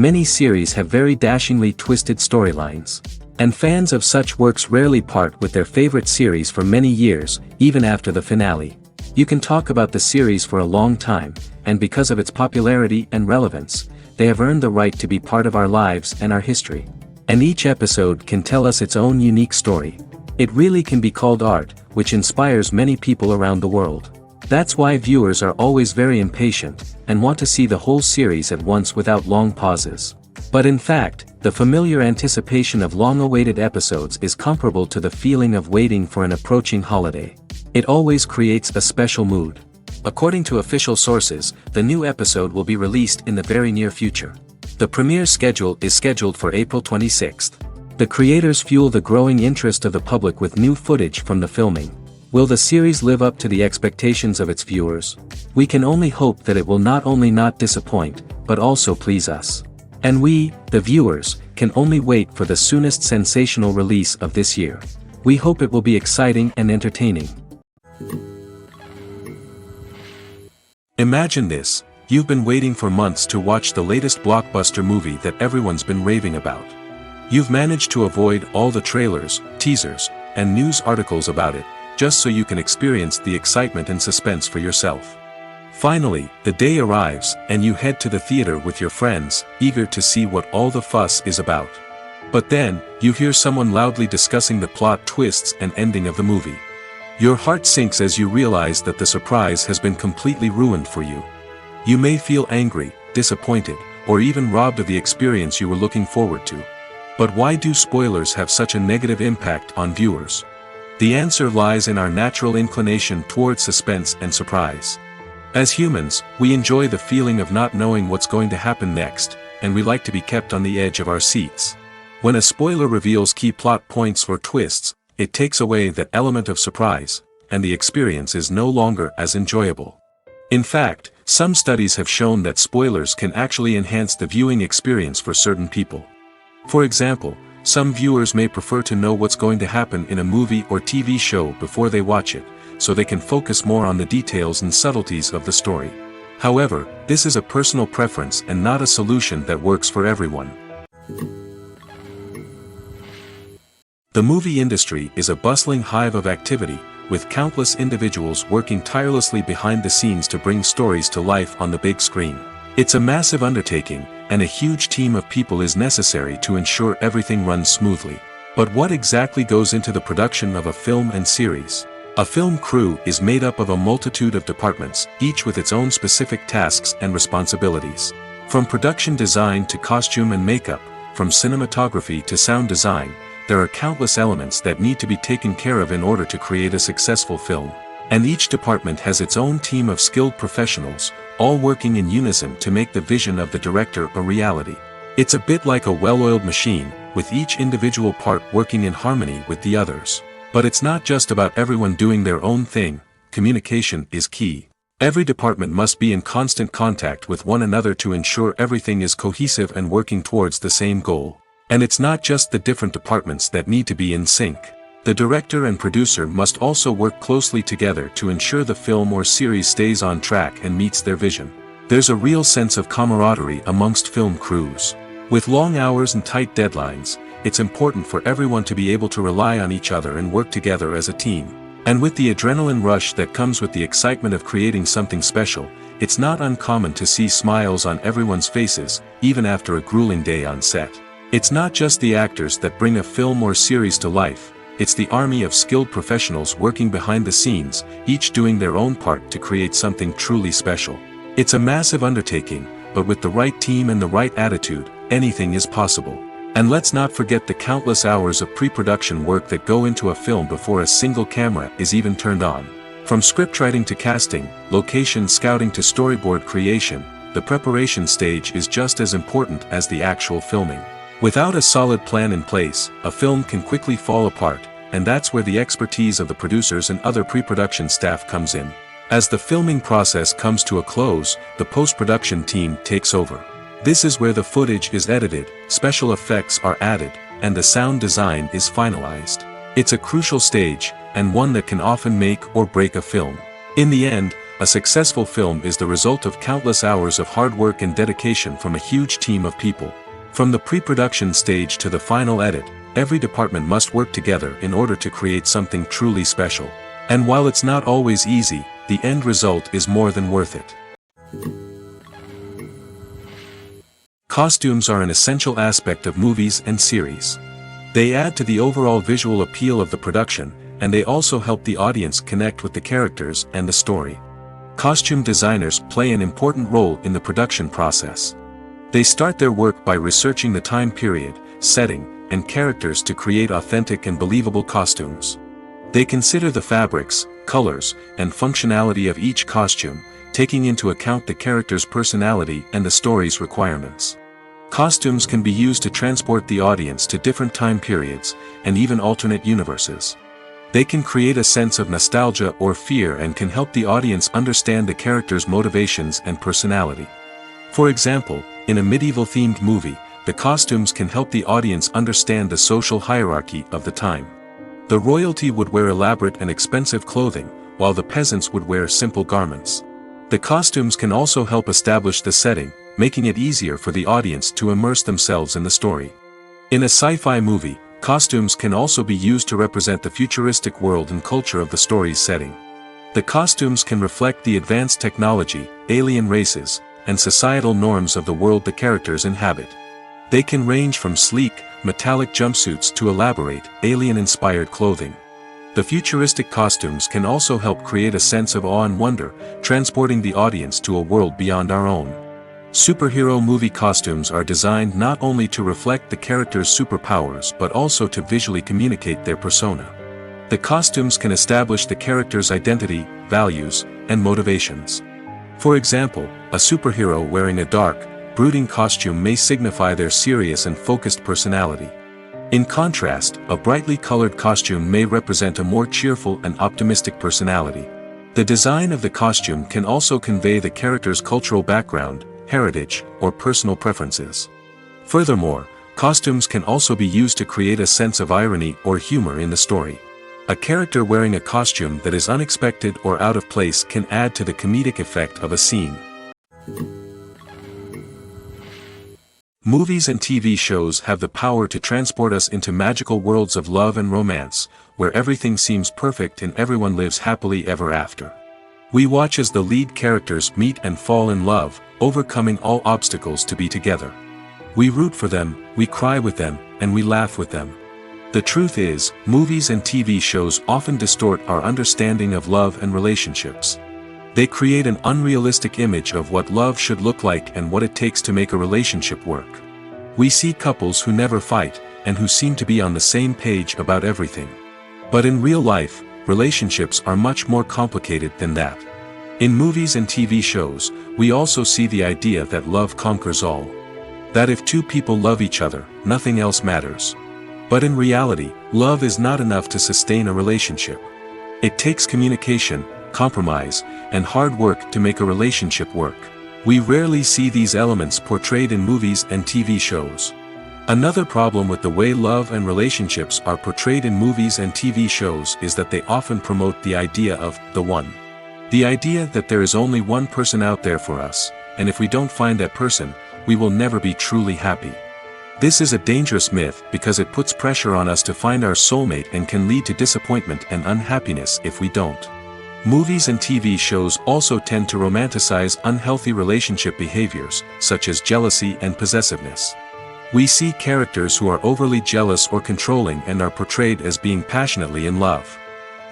Many series have very dashingly twisted storylines. And fans of such works rarely part with their favorite series for many years, even after the finale. You can talk about the series for a long time, and because of its popularity and relevance, they have earned the right to be part of our lives and our history. And each episode can tell us its own unique story. It really can be called art, which inspires many people around the world. That's why viewers are always very impatient, and want to see the whole series at once without long pauses. But in fact, the familiar anticipation of long-awaited episodes is comparable to the feeling of waiting for an approaching holiday. It always creates a special mood. According to official sources, the new episode will be released in the very near future. The premiere schedule is scheduled for April 26th. The creators fuel the growing interest of the public with new footage from the filming. Will the series live up to the expectations of its viewers? We can only hope that it will not only not disappoint, but also please us. And we, the viewers, can only wait for the soonest sensational release of this year. We hope it will be exciting and entertaining. Imagine this, you've been waiting for months to watch the latest blockbuster movie that everyone's been raving about. You've managed to avoid all the trailers, teasers, and news articles about it, just so you can experience the excitement and suspense for yourself. Finally, the day arrives, and you head to the theater with your friends, eager to see what all the fuss is about. But then, you hear someone loudly discussing the plot twists and ending of the movie. Your heart sinks as you realize that the surprise has been completely ruined for you. You may feel angry, disappointed, or even robbed of the experience you were looking forward to. But why do spoilers have such a negative impact on viewers? The answer lies in our natural inclination towards suspense and surprise. As humans, we enjoy the feeling of not knowing what's going to happen next, and we like to be kept on the edge of our seats. When a spoiler reveals key plot points or twists, it takes away that element of surprise, and the experience is no longer as enjoyable. In fact, some studies have shown that spoilers can actually enhance the viewing experience for certain people. For example, some viewers may prefer to know what's going to happen in a movie or TV show before they watch it, so they can focus more on the details and subtleties of the story. However, this is a personal preference and not a solution that works for everyone. The movie industry is a bustling hive of activity, with countless individuals working tirelessly behind the scenes to bring stories to life on the big screen. It's a massive undertaking, and a huge team of people is necessary to ensure everything runs smoothly. But what exactly goes into the production of a film and series? A film crew is made up of a multitude of departments, each with its own specific tasks and responsibilities. From production design to costume and makeup, from cinematography to sound design, there are countless elements that need to be taken care of in order to create a successful film. And each department has its own team of skilled professionals, all working in unison to make the vision of the director a reality. It's a bit like a well-oiled machine, with each individual part working in harmony with the others. But it's not just about everyone doing their own thing, communication is key. Every department must be in constant contact with one another to ensure everything is cohesive and working towards the same goal. And it's not just the different departments that need to be in sync. The director and producer must also work closely together to ensure the film or series stays on track and meets their vision. There's a real sense of camaraderie amongst film crews. With long hours and tight deadlines, it's important for everyone to be able to rely on each other and work together as a team. And with the adrenaline rush that comes with the excitement of creating something special, it's not uncommon to see smiles on everyone's faces, even after a grueling day on set. It's not just the actors that bring a film or series to life, it's the army of skilled professionals working behind the scenes, each doing their own part to create something truly special. It's a massive undertaking, but with the right team and the right attitude, anything is possible. And let's not forget the countless hours of pre-production work that go into a film before a single camera is even turned on. From scriptwriting to casting, location scouting to storyboard creation, the preparation stage is just as important as the actual filming. Without a solid plan in place, a film can quickly fall apart, and that's where the expertise of the producers and other pre-production staff comes in. As the filming process comes to a close, the post-production team takes over. This is where the footage is edited, special effects are added, and the sound design is finalized. It's a crucial stage, and one that can often make or break a film. In the end, A successful film is the result of countless hours of hard work and dedication from a huge team of people. From the pre-production stage to the final edit, every department must work together in order to create something truly special. And while it's not always easy, the end result is more than worth it. Costumes are an essential aspect of movies and series. They add to the overall visual appeal of the production, and they also help the audience connect with the characters and the story. Costume designers play an important role in the production process. They start their work by researching the time period, setting, and characters to create authentic and believable costumes. They consider the fabrics, colors, and functionality of each costume, taking into account the character's personality and the story's requirements. Costumes can be used to transport the audience to different time periods, and even alternate universes. They can create a sense of nostalgia or fear and can help the audience understand the character's motivations and personality. For example, in a medieval-themed movie, the costumes can help the audience understand the social hierarchy of the time. The royalty would wear elaborate and expensive clothing, while the peasants would wear simple garments. The costumes can also help establish the setting, making it easier for the audience to immerse themselves in the story. In a sci-fi movie, costumes can also be used to represent the futuristic world and culture of the story's setting. The costumes can reflect the advanced technology, alien races, and societal norms of the world the characters inhabit. They can range from sleek, metallic jumpsuits to elaborate, alien-inspired clothing. The futuristic costumes can also help create a sense of awe and wonder, transporting the audience to a world beyond our own. Superhero movie costumes are designed not only to reflect the character's superpowers but also to visually communicate their persona. The costumes can establish the character's identity, values, and motivations. For example, a superhero wearing a dark, brooding costume may signify their serious and focused personality. In contrast, a brightly colored costume may represent a more cheerful and optimistic personality. The design of the costume can also convey the character's cultural background, heritage, or personal preferences. Furthermore, costumes can also be used to create a sense of irony or humor in the story. A character wearing a costume that is unexpected or out of place can add to the comedic effect of a scene. Movies and TV shows have the power to transport us into magical worlds of love and romance, where everything seems perfect and everyone lives happily ever after. We watch as the lead characters meet and fall in love, overcoming all obstacles to be together. We root for them, we cry with them, and we laugh with them. The truth is, movies and TV shows often distort our understanding of love and relationships. They create an unrealistic image of what love should look like and what it takes to make a relationship work. We see couples who never fight, and who seem to be on the same page about everything. But in real life, relationships are much more complicated than that. In movies and TV shows, we also see the idea that love conquers all. That if two people love each other, nothing else matters. But in reality, love is not enough to sustain a relationship. It takes communication, compromise, and hard work to make a relationship work. We rarely see these elements portrayed in movies and TV shows. Another problem with the way love and relationships are portrayed in movies and TV shows is that they often promote the idea of the one. The idea that there is only one person out there for us, and if we don't find that person, we will never be truly happy. This is a dangerous myth because it puts pressure on us to find our soulmate and can lead to disappointment and unhappiness if we don't. Movies and TV shows also tend to romanticize unhealthy relationship behaviors, such as jealousy and possessiveness. We see characters who are overly jealous or controlling and are portrayed as being passionately in love.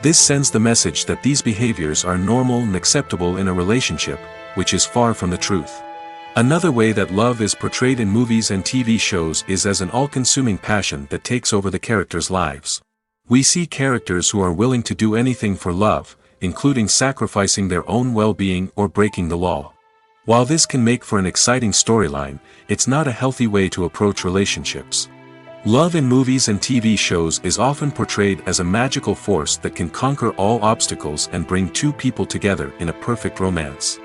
This sends the message that these behaviors are normal and acceptable in a relationship, which is far from the truth. Another way that love is portrayed in movies and TV shows is as an all-consuming passion that takes over the characters' lives. We see characters who are willing to do anything for love, including sacrificing their own well-being or breaking the law. While this can make for an exciting storyline, it's not a healthy way to approach relationships. Love in movies and TV shows is often portrayed as a magical force that can conquer all obstacles and bring two people together in a perfect romance.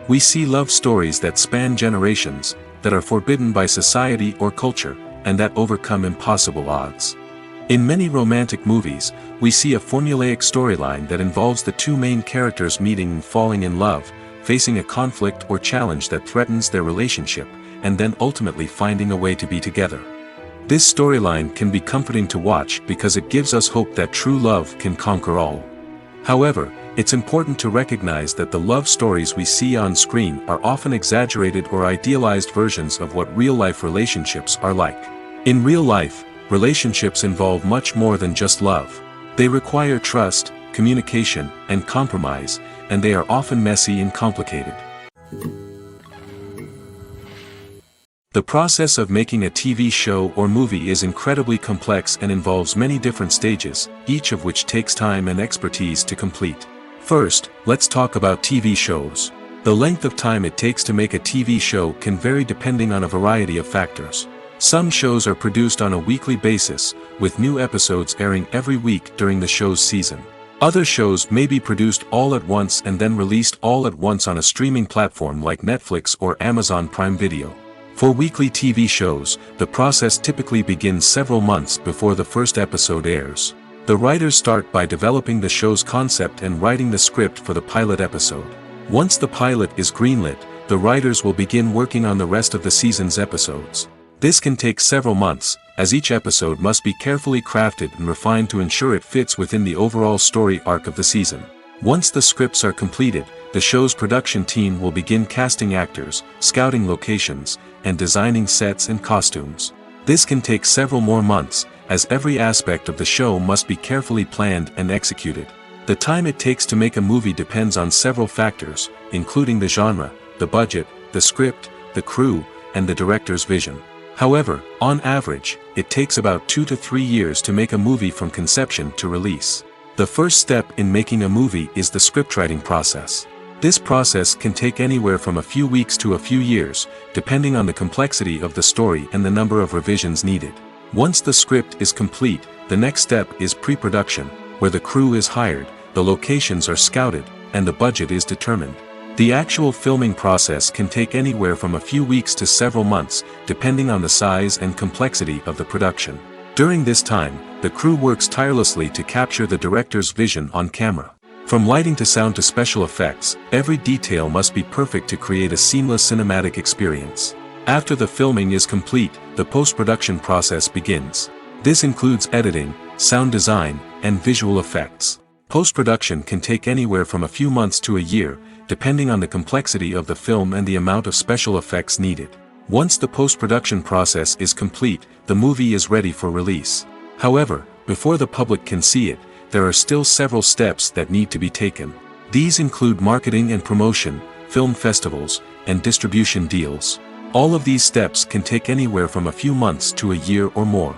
We see love stories that span generations, that are forbidden by society or culture, and that overcome impossible odds. In many romantic movies, we see a formulaic storyline that involves the two main characters meeting and falling in love, facing a conflict or challenge that threatens their relationship, and then ultimately finding a way to be together. This storyline can be comforting to watch because it gives us hope that true love can conquer all. However, it's important to recognize that the love stories we see on screen are often exaggerated or idealized versions of what real-life relationships are like. In real life, relationships involve much more than just love. They require trust, communication, and compromise, and they are often messy and complicated. The process of making a TV show or movie is incredibly complex and involves many different stages, each of which takes time and expertise to complete. First, let's talk about TV shows. The length of time it takes to make a TV show can vary depending on a variety of factors. Some shows are produced on a weekly basis, with new episodes airing every week during the show's season. Other shows may be produced all at once and then released all at once on a streaming platform like Netflix or Amazon Prime Video. For weekly TV shows, the process typically begins several months before the first episode airs. The writers start by developing the show's concept and writing the script for the pilot episode. Once the pilot is greenlit, the writers will begin working on the rest of the season's episodes. This can take several months, as each episode must be carefully crafted and refined to ensure it fits within the overall story arc of the season. Once the scripts are completed, the show's production team will begin casting actors, scouting locations, and designing sets and costumes. This can take several more months, as every aspect of the show must be carefully planned and executed. The time it takes to make a movie depends on several factors, including the genre, the budget, the script, the crew, and the director's vision. However, on average, it takes about 2 to 3 years to make a movie from conception to release. The first step in making a movie is the scriptwriting process. This process can take anywhere from a few weeks to a few years, depending on the complexity of the story and the number of revisions needed. Once the script is complete, the next step is pre-production, where the crew is hired, the locations are scouted, and the budget is determined. The actual filming process can take anywhere from a few weeks to several months, depending on the size and complexity of the production. During this time, the crew works tirelessly to capture the director's vision on camera. From lighting to sound to special effects, every detail must be perfect to create a seamless cinematic experience. After the filming is complete, the post-production process begins. This includes editing, sound design, and visual effects. Post-production can take anywhere from a few months to a year, depending on the complexity of the film and the amount of special effects needed. Once the post-production process is complete, the movie is ready for release. However, before the public can see it, there are still several steps that need to be taken. These include marketing and promotion, film festivals, and distribution deals. All of these steps can take anywhere from a few months to a year or more.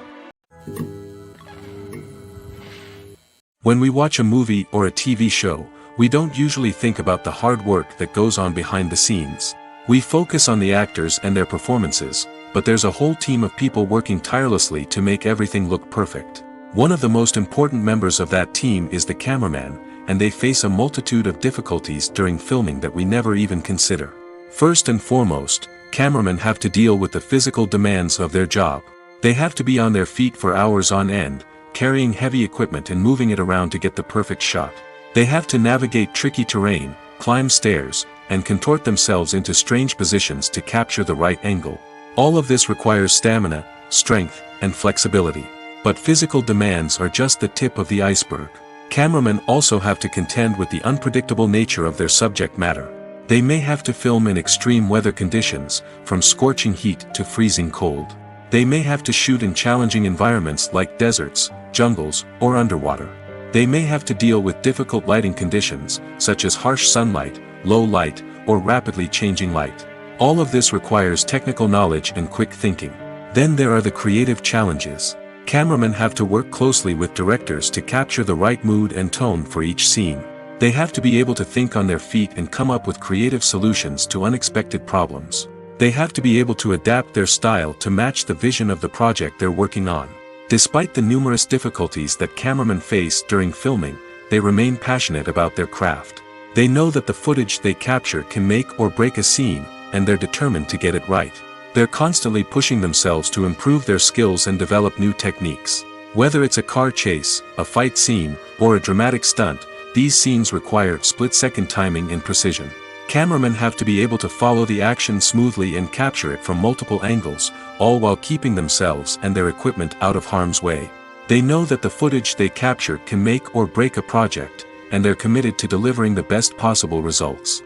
When we watch a movie or a TV show, we don't usually think about the hard work that goes on behind the scenes. We focus on the actors and their performances, but there's a whole team of people working tirelessly to make everything look perfect. One of the most important members of that team is the cameraman, and they face a multitude of difficulties during filming that we never even consider. First and foremost, cameramen have to deal with the physical demands of their job. They have to be on their feet for hours on end, carrying heavy equipment and moving it around to get the perfect shot. They have to navigate tricky terrain, climb stairs, and contort themselves into strange positions to capture the right angle. All of this requires stamina, strength, and flexibility. But physical demands are just the tip of the iceberg. Cameramen also have to contend with the unpredictable nature of their subject matter. They may have to film in extreme weather conditions, from scorching heat to freezing cold. They may have to shoot in challenging environments like deserts, jungles, or underwater. They may have to deal with difficult lighting conditions, such as harsh sunlight, low light, or rapidly changing light. All of this requires technical knowledge and quick thinking. Then there are the creative challenges. Cameramen have to work closely with directors to capture the right mood and tone for each scene. They have to be able to think on their feet and come up with creative solutions to unexpected problems. They have to be able to adapt their style to match the vision of the project they're working on. Despite the numerous difficulties that cameramen face during filming, they remain passionate about their craft. They know that the footage they capture can make or break a scene, and they're determined to get it right. They're constantly pushing themselves to improve their skills and develop new techniques. Whether it's a car chase, a fight scene, or a dramatic stunt, these scenes require split-second timing and precision. Cameramen have to be able to follow the action smoothly and capture it from multiple angles, all while keeping themselves and their equipment out of harm's way. They know that the footage they capture can make or break a project, and they're committed to delivering the best possible results.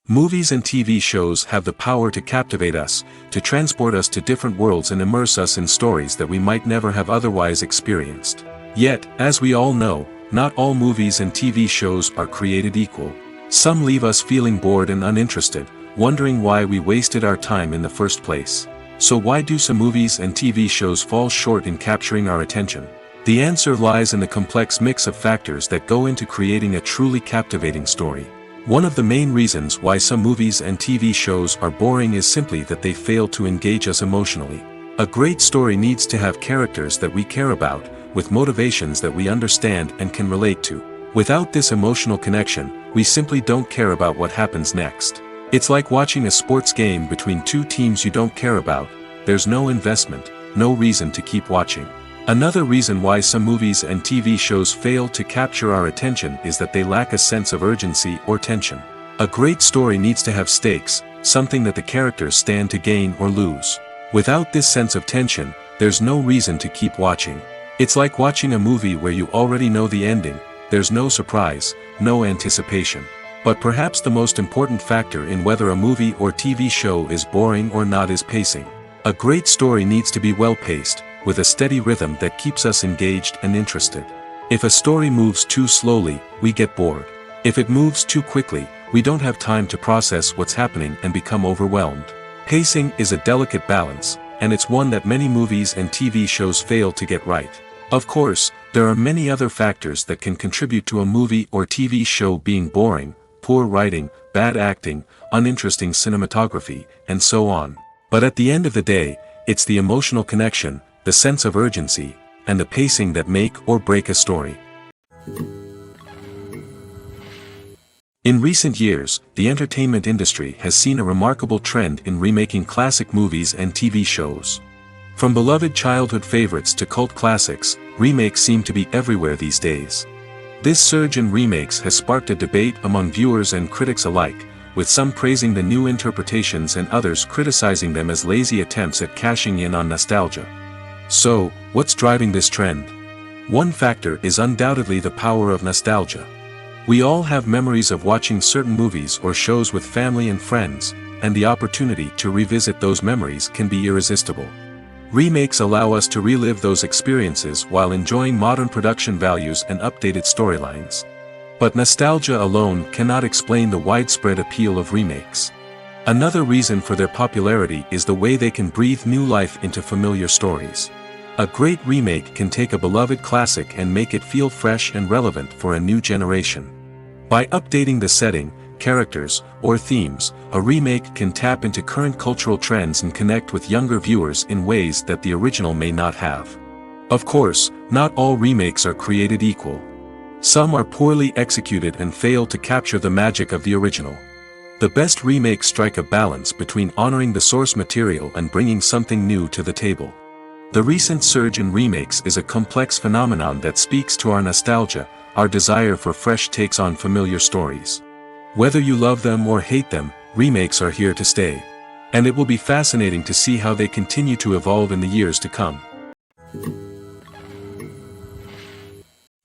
Movies and TV shows have the power to captivate us, to transport us to different worlds and immerse us in stories that we might never have otherwise experienced. Yet, as we all know, not all movies and TV shows are created equal. Some leave us feeling bored and uninterested, wondering why we wasted our time in the first place. So why do some movies and TV shows fall short in capturing our attention? The answer lies in the complex mix of factors that go into creating a truly captivating story. One of the main reasons why some movies and TV shows are boring is simply that they fail to engage us emotionally. A great story needs to have characters that we care about, with motivations that we understand and can relate to. Without this emotional connection, we simply don't care about what happens next. It's like watching a sports game between two teams you don't care about. There's no investment, no reason to keep watching. Another reason why some movies and TV shows fail to capture our attention is that they lack a sense of urgency or tension. A great story needs to have stakes, something that the characters stand to gain or lose. Without this sense of tension, there's no reason to keep watching. It's like watching a movie where you already know the ending. There's no surprise, no anticipation. But perhaps the most important factor in whether a movie or TV show is boring or not is pacing. A great story needs to be well-paced, with a steady rhythm that keeps us engaged and interested. If a story moves too slowly, we get bored. If it moves too quickly, we don't have time to process what's happening and become overwhelmed. Pacing is a delicate balance, and it's one that many movies and TV shows fail to get right. Of course, there are many other factors that can contribute to a movie or TV show being boring: poor writing, bad acting, uninteresting cinematography, and so on. But at the end of the day, it's the emotional connection, the sense of urgency, and the pacing that make or break a story. In recent years, the entertainment industry has seen a remarkable trend in remaking classic movies and TV shows. From beloved childhood favorites to cult classics, remakes seem to be everywhere these days. This surge in remakes has sparked a debate among viewers and critics alike, with some praising the new interpretations and others criticizing them as lazy attempts at cashing in on nostalgia. So, what's driving this trend? One factor is undoubtedly the power of nostalgia. We all have memories of watching certain movies or shows with family and friends, and the opportunity to revisit those memories can be irresistible. Remakes allow us to relive those experiences while enjoying modern production values and updated storylines. But nostalgia alone cannot explain the widespread appeal of remakes. Another reason for their popularity is the way they can breathe new life into familiar stories. A great remake can take a beloved classic and make it feel fresh and relevant for a new generation. By updating the setting, characters, or themes, a remake can tap into current cultural trends and connect with younger viewers in ways that the original may not have. Of course, not all remakes are created equal. Some are poorly executed and fail to capture the magic of the original. The best remakes strike a balance between honoring the source material and bringing something new to the table. The recent surge in remakes is a complex phenomenon that speaks to our nostalgia, our desire for fresh takes on familiar stories. Whether you love them or hate them, remakes are here to stay. And it will be fascinating to see how they continue to evolve in the years to come.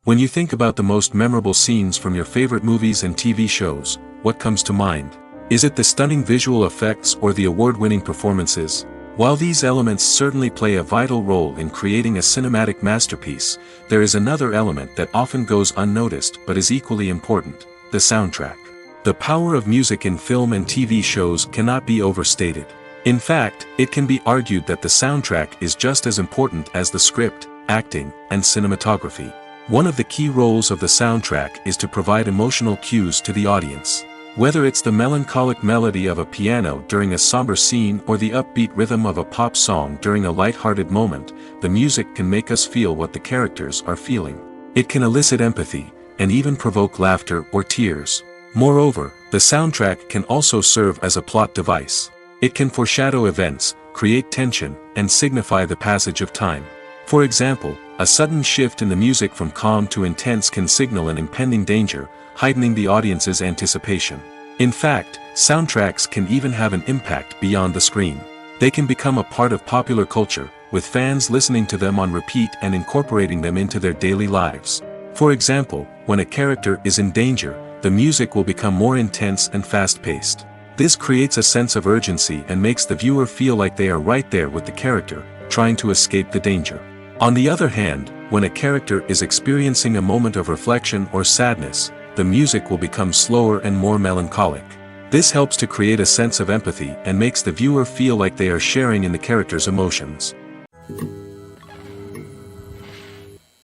When you think about the most memorable scenes from your favorite movies and TV shows, what comes to mind? Is it the stunning visual effects or the award-winning performances? While these elements certainly play a vital role in creating a cinematic masterpiece, there is another element that often goes unnoticed but is equally important: the soundtrack. The power of music in film and TV shows cannot be overstated. In fact, it can be argued that the soundtrack is just as important as the script, acting, and cinematography. One of the key roles of the soundtrack is to provide emotional cues to the audience. Whether it's the melancholic melody of a piano during a somber scene or the upbeat rhythm of a pop song during a light-hearted moment, the music can make us feel what the characters are feeling. It can elicit empathy, and even provoke laughter or tears. Moreover, the soundtrack can also serve as a plot device. It can foreshadow events, create tension, and signify the passage of time. For example, a sudden shift in the music from calm to intense can signal an impending danger, heightening the audience's anticipation. In fact, soundtracks can even have an impact beyond the screen. They can become a part of popular culture, with fans listening to them on repeat and incorporating them into their daily lives. For example, when a character is in danger, the music will become more intense and fast-paced. This creates a sense of urgency and makes the viewer feel like they are right there with the character, trying to escape the danger. On the other hand, when a character is experiencing a moment of reflection or sadness, the music will become slower and more melancholic. This helps to create a sense of empathy and makes the viewer feel like they are sharing in the character's emotions.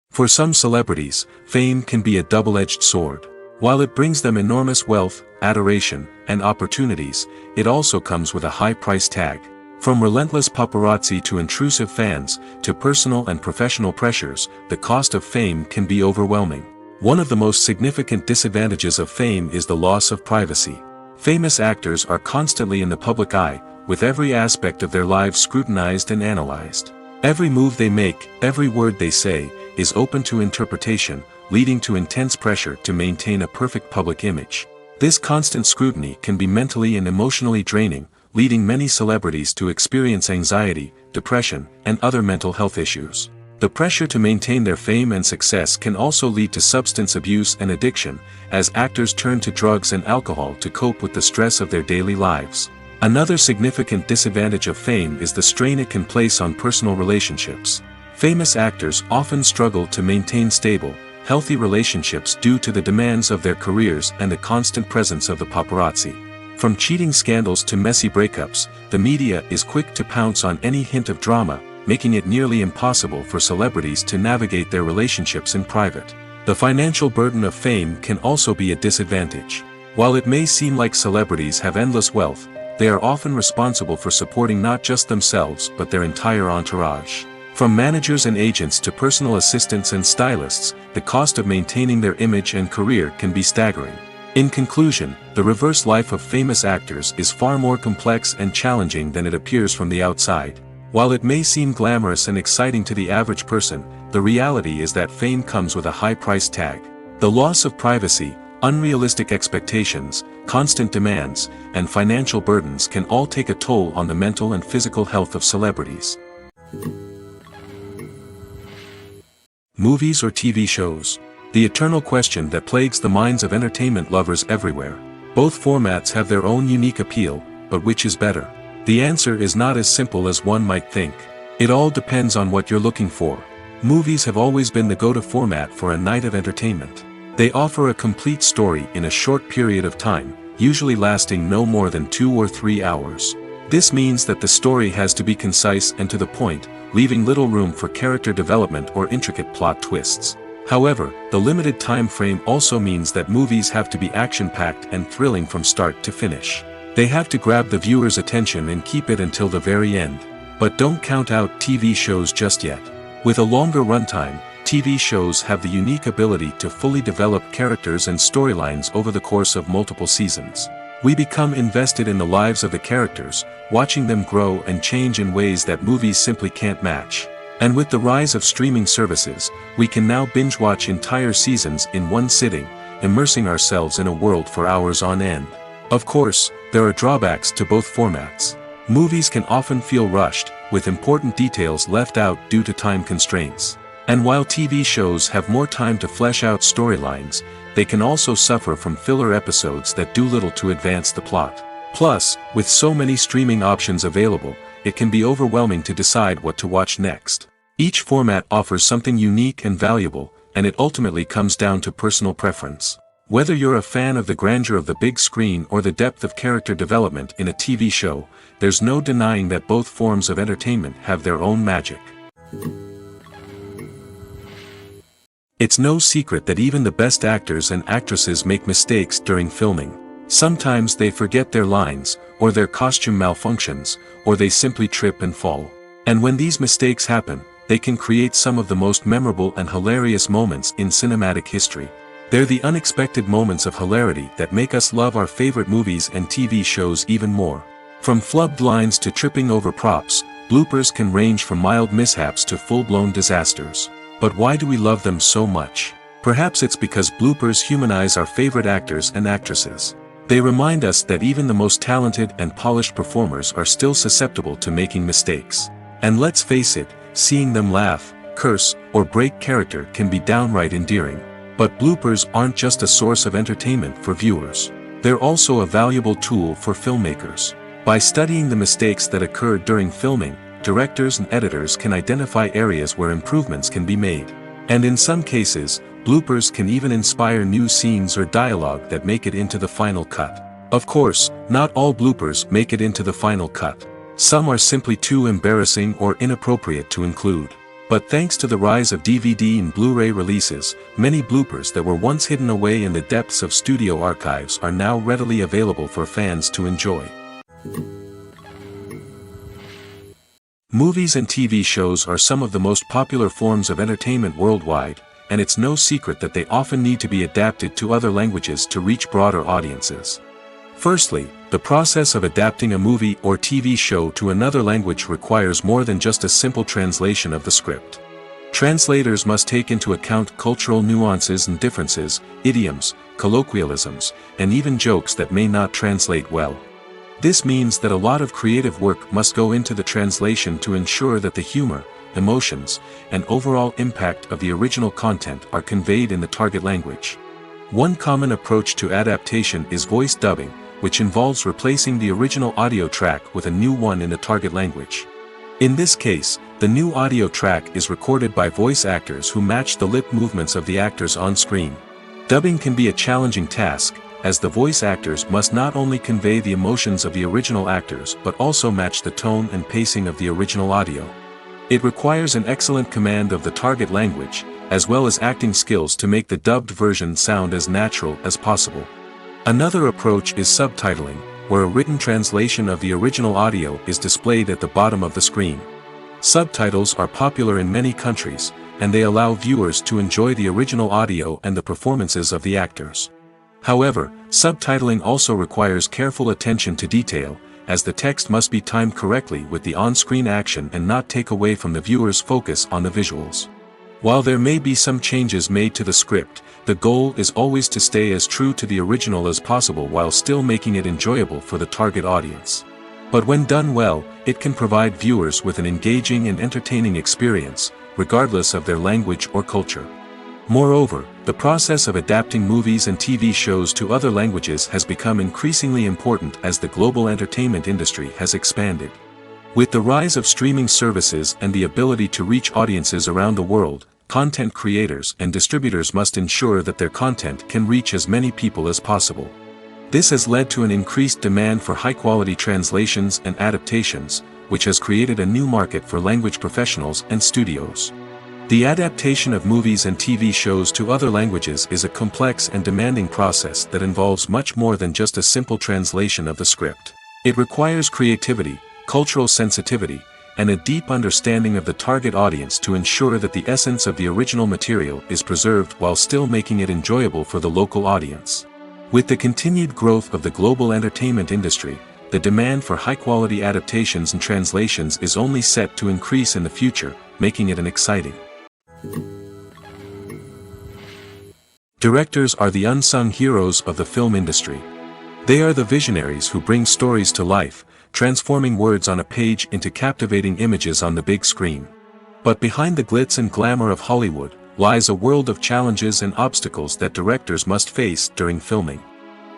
For some celebrities, fame can be a double-edged sword. While it brings them enormous wealth, adoration, and opportunities, it also comes with a high price tag. From relentless paparazzi to intrusive fans, to personal and professional pressures, the cost of fame can be overwhelming. One of the most significant disadvantages of fame is the loss of privacy. Famous actors are constantly in the public eye, with every aspect of their lives scrutinized and analyzed. Every move they make, every word they say, is open to interpretation, leading to intense pressure to maintain a perfect public image. This constant scrutiny can be mentally and emotionally draining, leading many celebrities to experience anxiety, depression, and other mental health issues. The pressure to maintain their fame and success can also lead to substance abuse and addiction, as actors turn to drugs and alcohol to cope with the stress of their daily lives. Another significant disadvantage of fame is the strain it can place on personal relationships. Famous actors often struggle to maintain stable, healthy relationships due to the demands of their careers and the constant presence of the paparazzi. From cheating scandals to messy breakups, the media is quick to pounce on any hint of drama, making it nearly impossible for celebrities to navigate their relationships in private. The financial burden of fame can also be a disadvantage. While it may seem like celebrities have endless wealth, they are often responsible for supporting not just themselves but their entire entourage. From managers and agents to personal assistants and stylists, the cost of maintaining their image and career can be staggering. In conclusion, the reverse life of famous actors is far more complex and challenging than it appears from the outside. While it may seem glamorous and exciting to the average person, the reality is that fame comes with a high price tag. The loss of privacy, unrealistic expectations, constant demands, and financial burdens can all take a toll on the mental and physical health of celebrities. Movies or TV shows? The eternal question that plagues the minds of entertainment lovers everywhere. Both formats have their own unique appeal, but which is better? The answer is not as simple as one might think. It all depends on what you're looking for. Movies have always been the go-to format for a night of entertainment. They offer a complete story in a short period of time, usually lasting no more than 2 or 3 hours. This means that the story has to be concise and to the point, leaving little room for character development or intricate plot twists. However, the limited time frame also means that movies have to be action-packed and thrilling from start to finish. They have to grab the viewer's attention and keep it until the very end. But don't count out TV shows just yet. With a longer runtime, TV shows have the unique ability to fully develop characters and storylines over the course of multiple seasons. We become invested in the lives of the characters, watching them grow and change in ways that movies simply can't match. And with the rise of streaming services, we can now binge-watch entire seasons in one sitting, immersing ourselves in a world for hours on end. Of course, there are drawbacks to both formats. Movies can often feel rushed, with important details left out due to time constraints. And while TV shows have more time to flesh out storylines, they can also suffer from filler episodes that do little to advance the plot. Plus, with so many streaming options available, it can be overwhelming to decide what to watch next. Each format offers something unique and valuable, and it ultimately comes down to personal preference. Whether you're a fan of the grandeur of the big screen or the depth of character development in a TV show, there's no denying that both forms of entertainment have their own magic. It's no secret that even the best actors and actresses make mistakes during filming. Sometimes they forget their lines, or their costume malfunctions, or they simply trip and fall. And when these mistakes happen, they can create some of the most memorable and hilarious moments in cinematic history. They're the unexpected moments of hilarity that make us love our favorite movies and TV shows even more. From flubbed lines to tripping over props, bloopers can range from mild mishaps to full-blown disasters. But why do we love them so much? Perhaps it's because bloopers humanize our favorite actors and actresses. They remind us that even the most talented and polished performers are still susceptible to making mistakes. And let's face it, seeing them laugh, curse, or break character can be downright endearing. But bloopers aren't just a source of entertainment for viewers. They're also a valuable tool for filmmakers. By studying the mistakes that occurred during filming, directors and editors can identify areas where improvements can be made. And in some cases, bloopers can even inspire new scenes or dialogue that make it into the final cut. Of course, not all bloopers make it into the final cut. Some are simply too embarrassing or inappropriate to include. But thanks to the rise of DVD and Blu-ray releases, many bloopers that were once hidden away in the depths of studio archives are now readily available for fans to enjoy. Movies and TV shows are some of the most popular forms of entertainment worldwide, and it's no secret that they often need to be adapted to other languages to reach broader audiences. Firstly, the process of adapting a movie or TV show to another language requires more than just a simple translation of the script. Translators must take into account cultural nuances and differences, idioms, colloquialisms, and even jokes that may not translate well. This means that a lot of creative work must go into the translation to ensure that the humor, emotions, and overall impact of the original content are conveyed in the target language. One common approach to adaptation is voice dubbing, which involves replacing the original audio track with a new one in the target language. In this case, the new audio track is recorded by voice actors who match the lip movements of the actors on screen. Dubbing can be a challenging task, as the voice actors must not only convey the emotions of the original actors but also match the tone and pacing of the original audio. It requires an excellent command of the target language, as well as acting skills to make the dubbed version sound as natural as possible. Another approach is subtitling, where a written translation of the original audio is displayed at the bottom of the screen. Subtitles are popular in many countries, and they allow viewers to enjoy the original audio and the performances of the actors. However, subtitling also requires careful attention to detail, as the text must be timed correctly with the on-screen action and not take away from the viewer's focus on the visuals. While there may be some changes made to the script, the goal is always to stay as true to the original as possible while still making it enjoyable for the target audience. But when done well, it can provide viewers with an engaging and entertaining experience, regardless of their language or culture. Moreover, the process of adapting movies and TV shows to other languages has become increasingly important as the global entertainment industry has expanded. With the rise of streaming services and the ability to reach audiences around the world, content creators and distributors must ensure that their content can reach as many people as possible. This has led to an increased demand for high-quality translations and adaptations, which has created a new market for language professionals and studios. The adaptation of movies and TV shows to other languages is a complex and demanding process that involves much more than just a simple translation of the script. It requires creativity, cultural sensitivity, and a deep understanding of the target audience to ensure that the essence of the original material is preserved while still making it enjoyable for the local audience. With the continued growth of the global entertainment industry, the demand for high-quality adaptations and translations is only set to increase in the future, making it an exciting. Directors are the unsung heroes of the film industry. They are the visionaries who bring stories to life, transforming words on a page into captivating images on the big screen. But behind the glitz and glamour of Hollywood, lies a world of challenges and obstacles that directors must face during filming.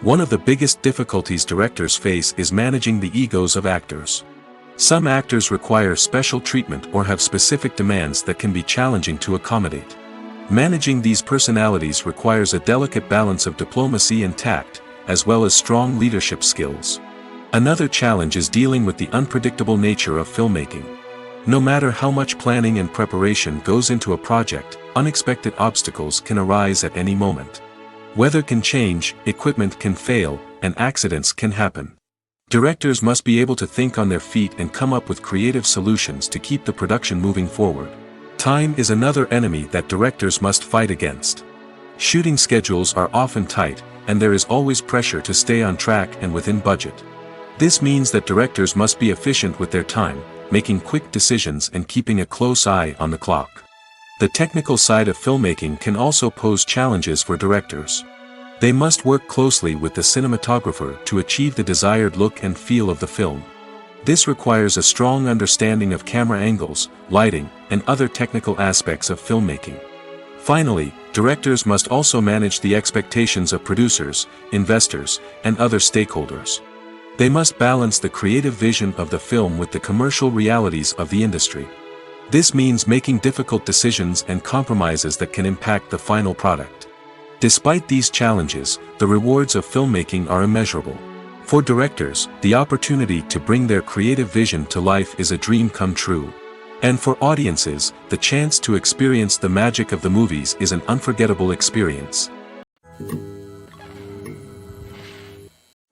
One of the biggest difficulties directors face is managing the egos of actors. Some actors require special treatment or have specific demands that can be challenging to accommodate. Managing these personalities requires a delicate balance of diplomacy and tact, as well as strong leadership skills. Another challenge is dealing with the unpredictable nature of filmmaking. No matter how much planning and preparation goes into a project, unexpected obstacles can arise at any moment. Weather can change, equipment can fail, and accidents can happen. Directors must be able to think on their feet and come up with creative solutions to keep the production moving forward. Time is another enemy that directors must fight against. Shooting schedules are often tight, and there is always pressure to stay on track and within budget. This means that directors must be efficient with their time, making quick decisions and keeping a close eye on the clock. The technical side of filmmaking can also pose challenges for directors. They must work closely with the cinematographer to achieve the desired look and feel of the film. This requires a strong understanding of camera angles, lighting, and other technical aspects of filmmaking. Finally, directors must also manage the expectations of producers, investors, and other stakeholders. They must balance the creative vision of the film with the commercial realities of the industry. This means making difficult decisions and compromises that can impact the final product. Despite these challenges, the rewards of filmmaking are immeasurable. For directors, the opportunity to bring their creative vision to life is a dream come true. And for audiences, the chance to experience the magic of the movies is an unforgettable experience.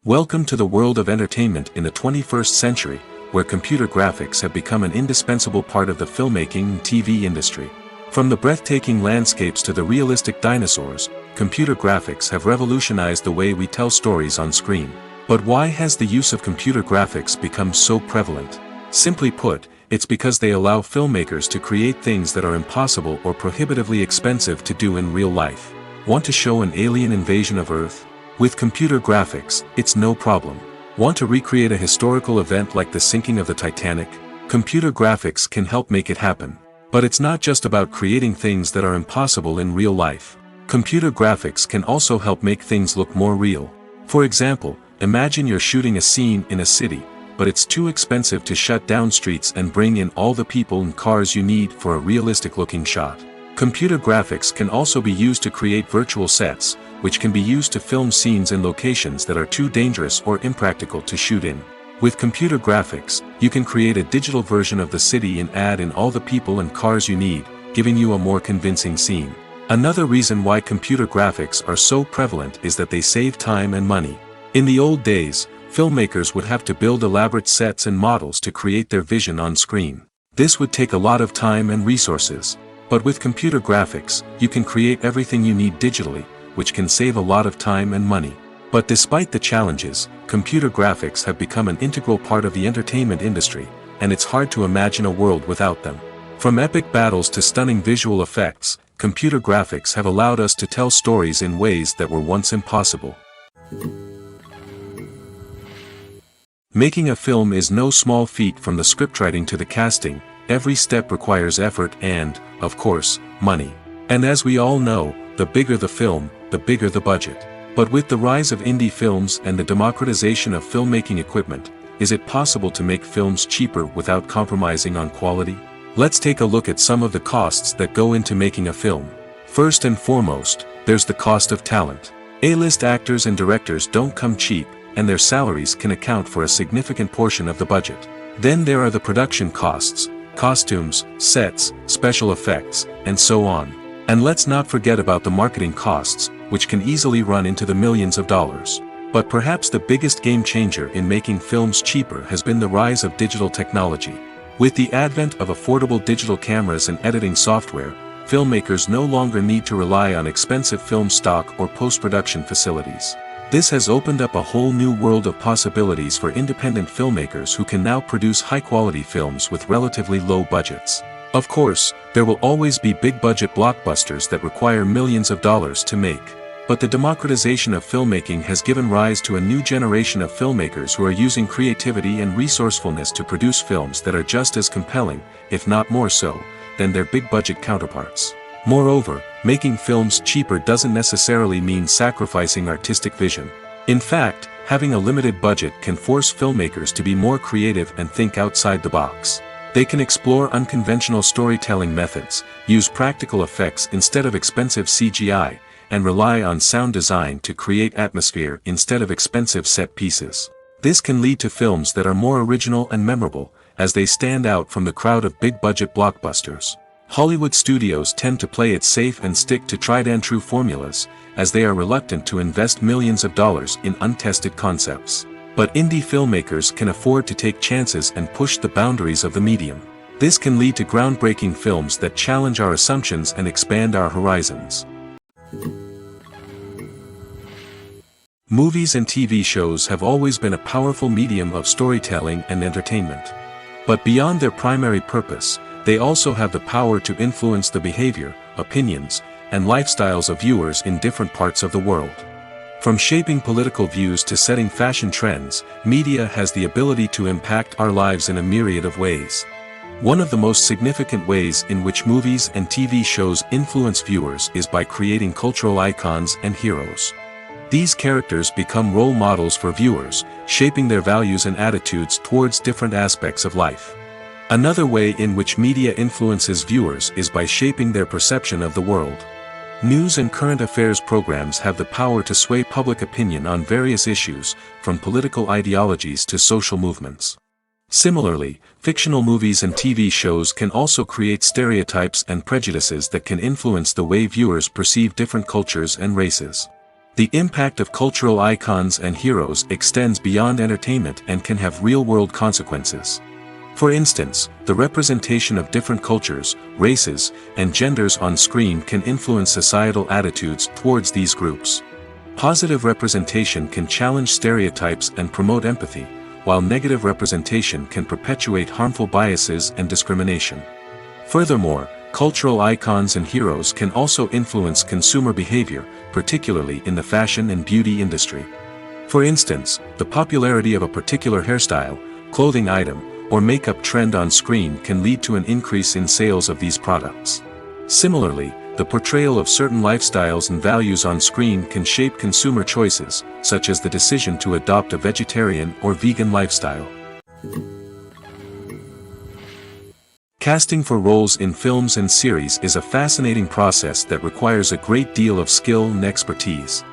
Welcome to the world of entertainment in the 21st century, where computer graphics have become an indispensable part of the filmmaking and TV industry. From the breathtaking landscapes to the realistic dinosaurs, computer graphics have revolutionized the way we tell stories on screen. But why has the use of computer graphics become so prevalent? Simply put, it's because they allow filmmakers to create things that are impossible or prohibitively expensive to do in real life. Want to show an alien invasion of Earth? With computer graphics, it's no problem. Want to recreate a historical event like the sinking of the Titanic? Computer graphics can help make it happen. But it's not just about creating things that are impossible in real life. Computer graphics can also help make things look more real. For example, imagine you're shooting a scene in a city, but it's too expensive to shut down streets and bring in all the people and cars you need for a realistic-looking shot. Computer graphics can also be used to create virtual sets, which can be used to film scenes in locations that are too dangerous or impractical to shoot in. With computer graphics, you can create a digital version of the city and add in all the people and cars you need, giving you a more convincing scene. Another reason why computer graphics are so prevalent is that they save time and money. In the old days, filmmakers would have to build elaborate sets and models to create their vision on screen. This would take a lot of time and resources. But with computer graphics, you can create everything you need digitally, which can save a lot of time and money. But despite the challenges, computer graphics have become an integral part of the entertainment industry, and it's hard to imagine a world without them. From epic battles to stunning visual effects, computer graphics have allowed us to tell stories in ways that were once impossible. Making a film is no small feat. From the scriptwriting to the casting, every step requires effort and, of course, money. And as we all know, the bigger the film, the bigger the budget. But with the rise of indie films and the democratization of filmmaking equipment, is it possible to make films cheaper without compromising on quality? Let's take a look at some of the costs that go into making a film. First and foremost, there's the cost of talent. A-list actors and directors don't come cheap, and their salaries can account for a significant portion of the budget. Then there are the production costs, costumes, sets, special effects, and so on. And let's not forget about the marketing costs, which can easily run into the millions of dollars. But perhaps the biggest game changer in making films cheaper has been the rise of digital technology. With the advent of affordable digital cameras and editing software, filmmakers no longer need to rely on expensive film stock or post-production facilities. This has opened up a whole new world of possibilities for independent filmmakers who can now produce high-quality films with relatively low budgets. Of course, there will always be big-budget blockbusters that require millions of dollars to make. But the democratization of filmmaking has given rise to a new generation of filmmakers who are using creativity and resourcefulness to produce films that are just as compelling, if not more so, than their big-budget counterparts. Moreover, making films cheaper doesn't necessarily mean sacrificing artistic vision. In fact, having a limited budget can force filmmakers to be more creative and think outside the box. They can explore unconventional storytelling methods, use practical effects instead of expensive CGI, and rely on sound design to create atmosphere instead of expensive set pieces. This can lead to films that are more original and memorable, as they stand out from the crowd of big-budget blockbusters. Hollywood studios tend to play it safe and stick to tried-and-true formulas, as they are reluctant to invest millions of dollars in untested concepts. But indie filmmakers can afford to take chances and push the boundaries of the medium. This can lead to groundbreaking films that challenge our assumptions and expand our horizons. Movies and TV shows have always been a powerful medium of storytelling and entertainment. But beyond their primary purpose, they also have the power to influence the behavior, opinions, and lifestyles of viewers in different parts of the world. From shaping political views to setting fashion trends, media has the ability to impact our lives in a myriad of ways. One of the most significant ways in which movies and TV shows influence viewers is by creating cultural icons and heroes. These characters become role models for viewers, shaping their values and attitudes towards different aspects of life. Another way in which media influences viewers is by shaping their perception of the world. News and current affairs programs have the power to sway public opinion on various issues, from political ideologies to social movements. Similarly, fictional movies and TV shows can also create stereotypes and prejudices that can influence the way viewers perceive different cultures and races. The impact of cultural icons and heroes extends beyond entertainment and can have real-world consequences. For instance, the representation of different cultures, races, and genders on screen can influence societal attitudes towards these groups. Positive representation can challenge stereotypes and promote empathy, while negative representation can perpetuate harmful biases and discrimination. Furthermore, cultural icons and heroes can also influence consumer behavior, particularly in the fashion and beauty industry. For instance, the popularity of a particular hairstyle, clothing item, or makeup trend on screen can lead to an increase in sales of these products. Similarly, the portrayal of certain lifestyles and values on screen can shape consumer choices, such as the decision to adopt a vegetarian or vegan lifestyle. Casting for roles in films and series is a fascinating process that requires a great deal of skill and expertise.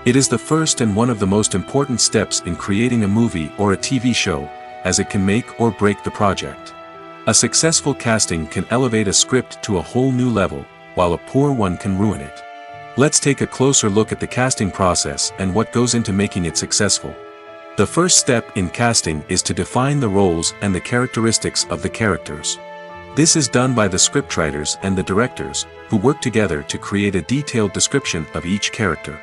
It is the first and one of the most important steps in creating a movie or a TV show, as it can make or break the project. A successful casting can elevate a script to a whole new level, while a poor one can ruin it. Let's take a closer look at the casting process and what goes into making it successful. The first step in casting is to define the roles and the characteristics of the characters. This is done by the scriptwriters and the directors, who work together to create a detailed description of each character.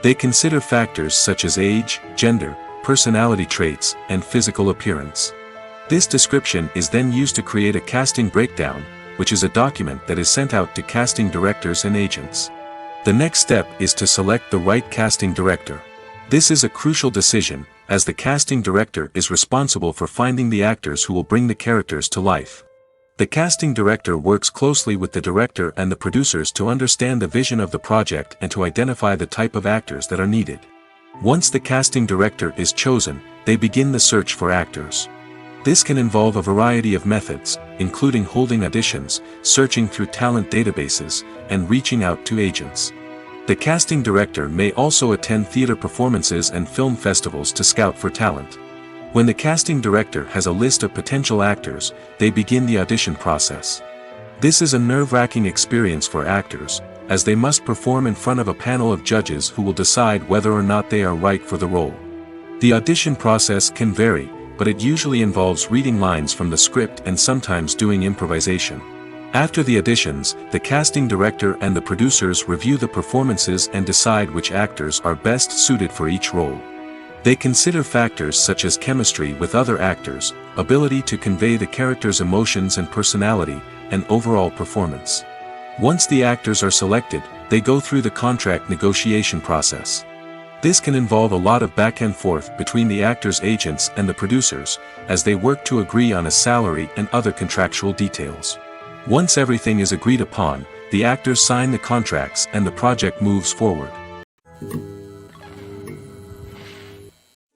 They consider factors such as age, gender, personality traits, and physical appearance. This description is then used to create a casting breakdown, which is a document that is sent out to casting directors and agents. The next step is to select the right casting director. This is a crucial decision, as the casting director is responsible for finding the actors who will bring the characters to life. The casting director works closely with the director and the producers to understand the vision of the project and to identify the type of actors that are needed. Once the casting director is chosen, they begin the search for actors. This can involve a variety of methods, including holding auditions, searching through talent databases, and reaching out to agents. The casting director may also attend theater performances and film festivals to scout for talent. When the casting director has a list of potential actors, they begin the audition process. This is a nerve-wracking experience for actors, as they must perform in front of a panel of judges who will decide whether or not they are right for the role. The audition process can vary, but it usually involves reading lines from the script and sometimes doing improvisation. After the auditions, the casting director and the producers review the performances and decide which actors are best suited for each role. They consider factors such as chemistry with other actors, ability to convey the character's emotions and personality, and overall performance. Once the actors are selected, they go through the contract negotiation process. This can involve a lot of back and forth between the actors' agents and the producers, as they work to agree on a salary and other contractual details. Once everything is agreed upon, the actors sign the contracts and the project moves forward.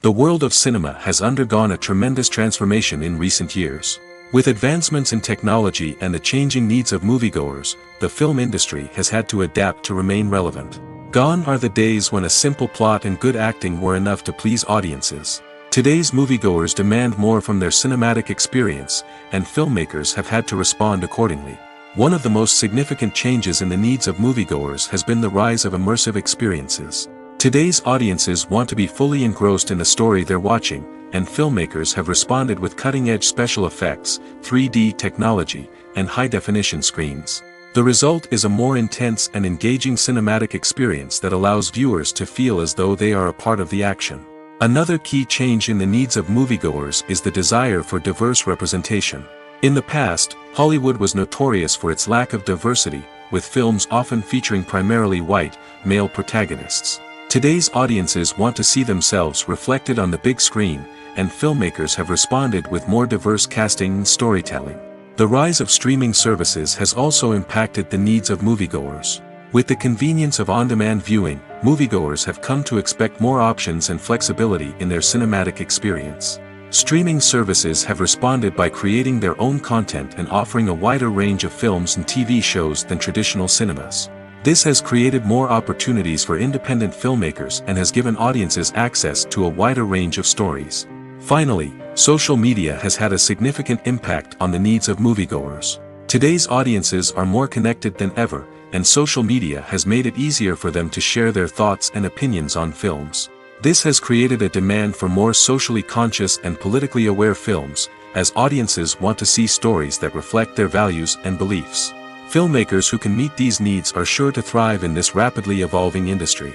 The world of cinema has undergone a tremendous transformation in recent years. With advancements in technology and the changing needs of moviegoers, the film industry has had to adapt to remain relevant. Gone are the days when a simple plot and good acting were enough to please audiences. Today's moviegoers demand more from their cinematic experience, and filmmakers have had to respond accordingly. One of the most significant changes in the needs of moviegoers has been the rise of immersive experiences. Today's audiences want to be fully engrossed in the story they're watching, and filmmakers have responded with cutting-edge special effects, 3D technology, and high-definition screens. The result is a more intense and engaging cinematic experience that allows viewers to feel as though they are a part of the action. Another key change in the needs of moviegoers is the desire for diverse representation. In the past, Hollywood was notorious for its lack of diversity, with films often featuring primarily white, male protagonists. Today's audiences want to see themselves reflected on the big screen, and filmmakers have responded with more diverse casting and storytelling. The rise of streaming services has also impacted the needs of moviegoers. With the convenience of on-demand viewing, moviegoers have come to expect more options and flexibility in their cinematic experience. Streaming services have responded by creating their own content and offering a wider range of films and TV shows than traditional cinemas. This has created more opportunities for independent filmmakers and has given audiences access to a wider range of stories. Finally, social media has had a significant impact on the needs of moviegoers. Today's audiences are more connected than ever, and social media has made it easier for them to share their thoughts and opinions on films. This has created a demand for more socially conscious and politically aware films, as audiences want to see stories that reflect their values and beliefs. Filmmakers who can meet these needs are sure to thrive in this rapidly evolving industry.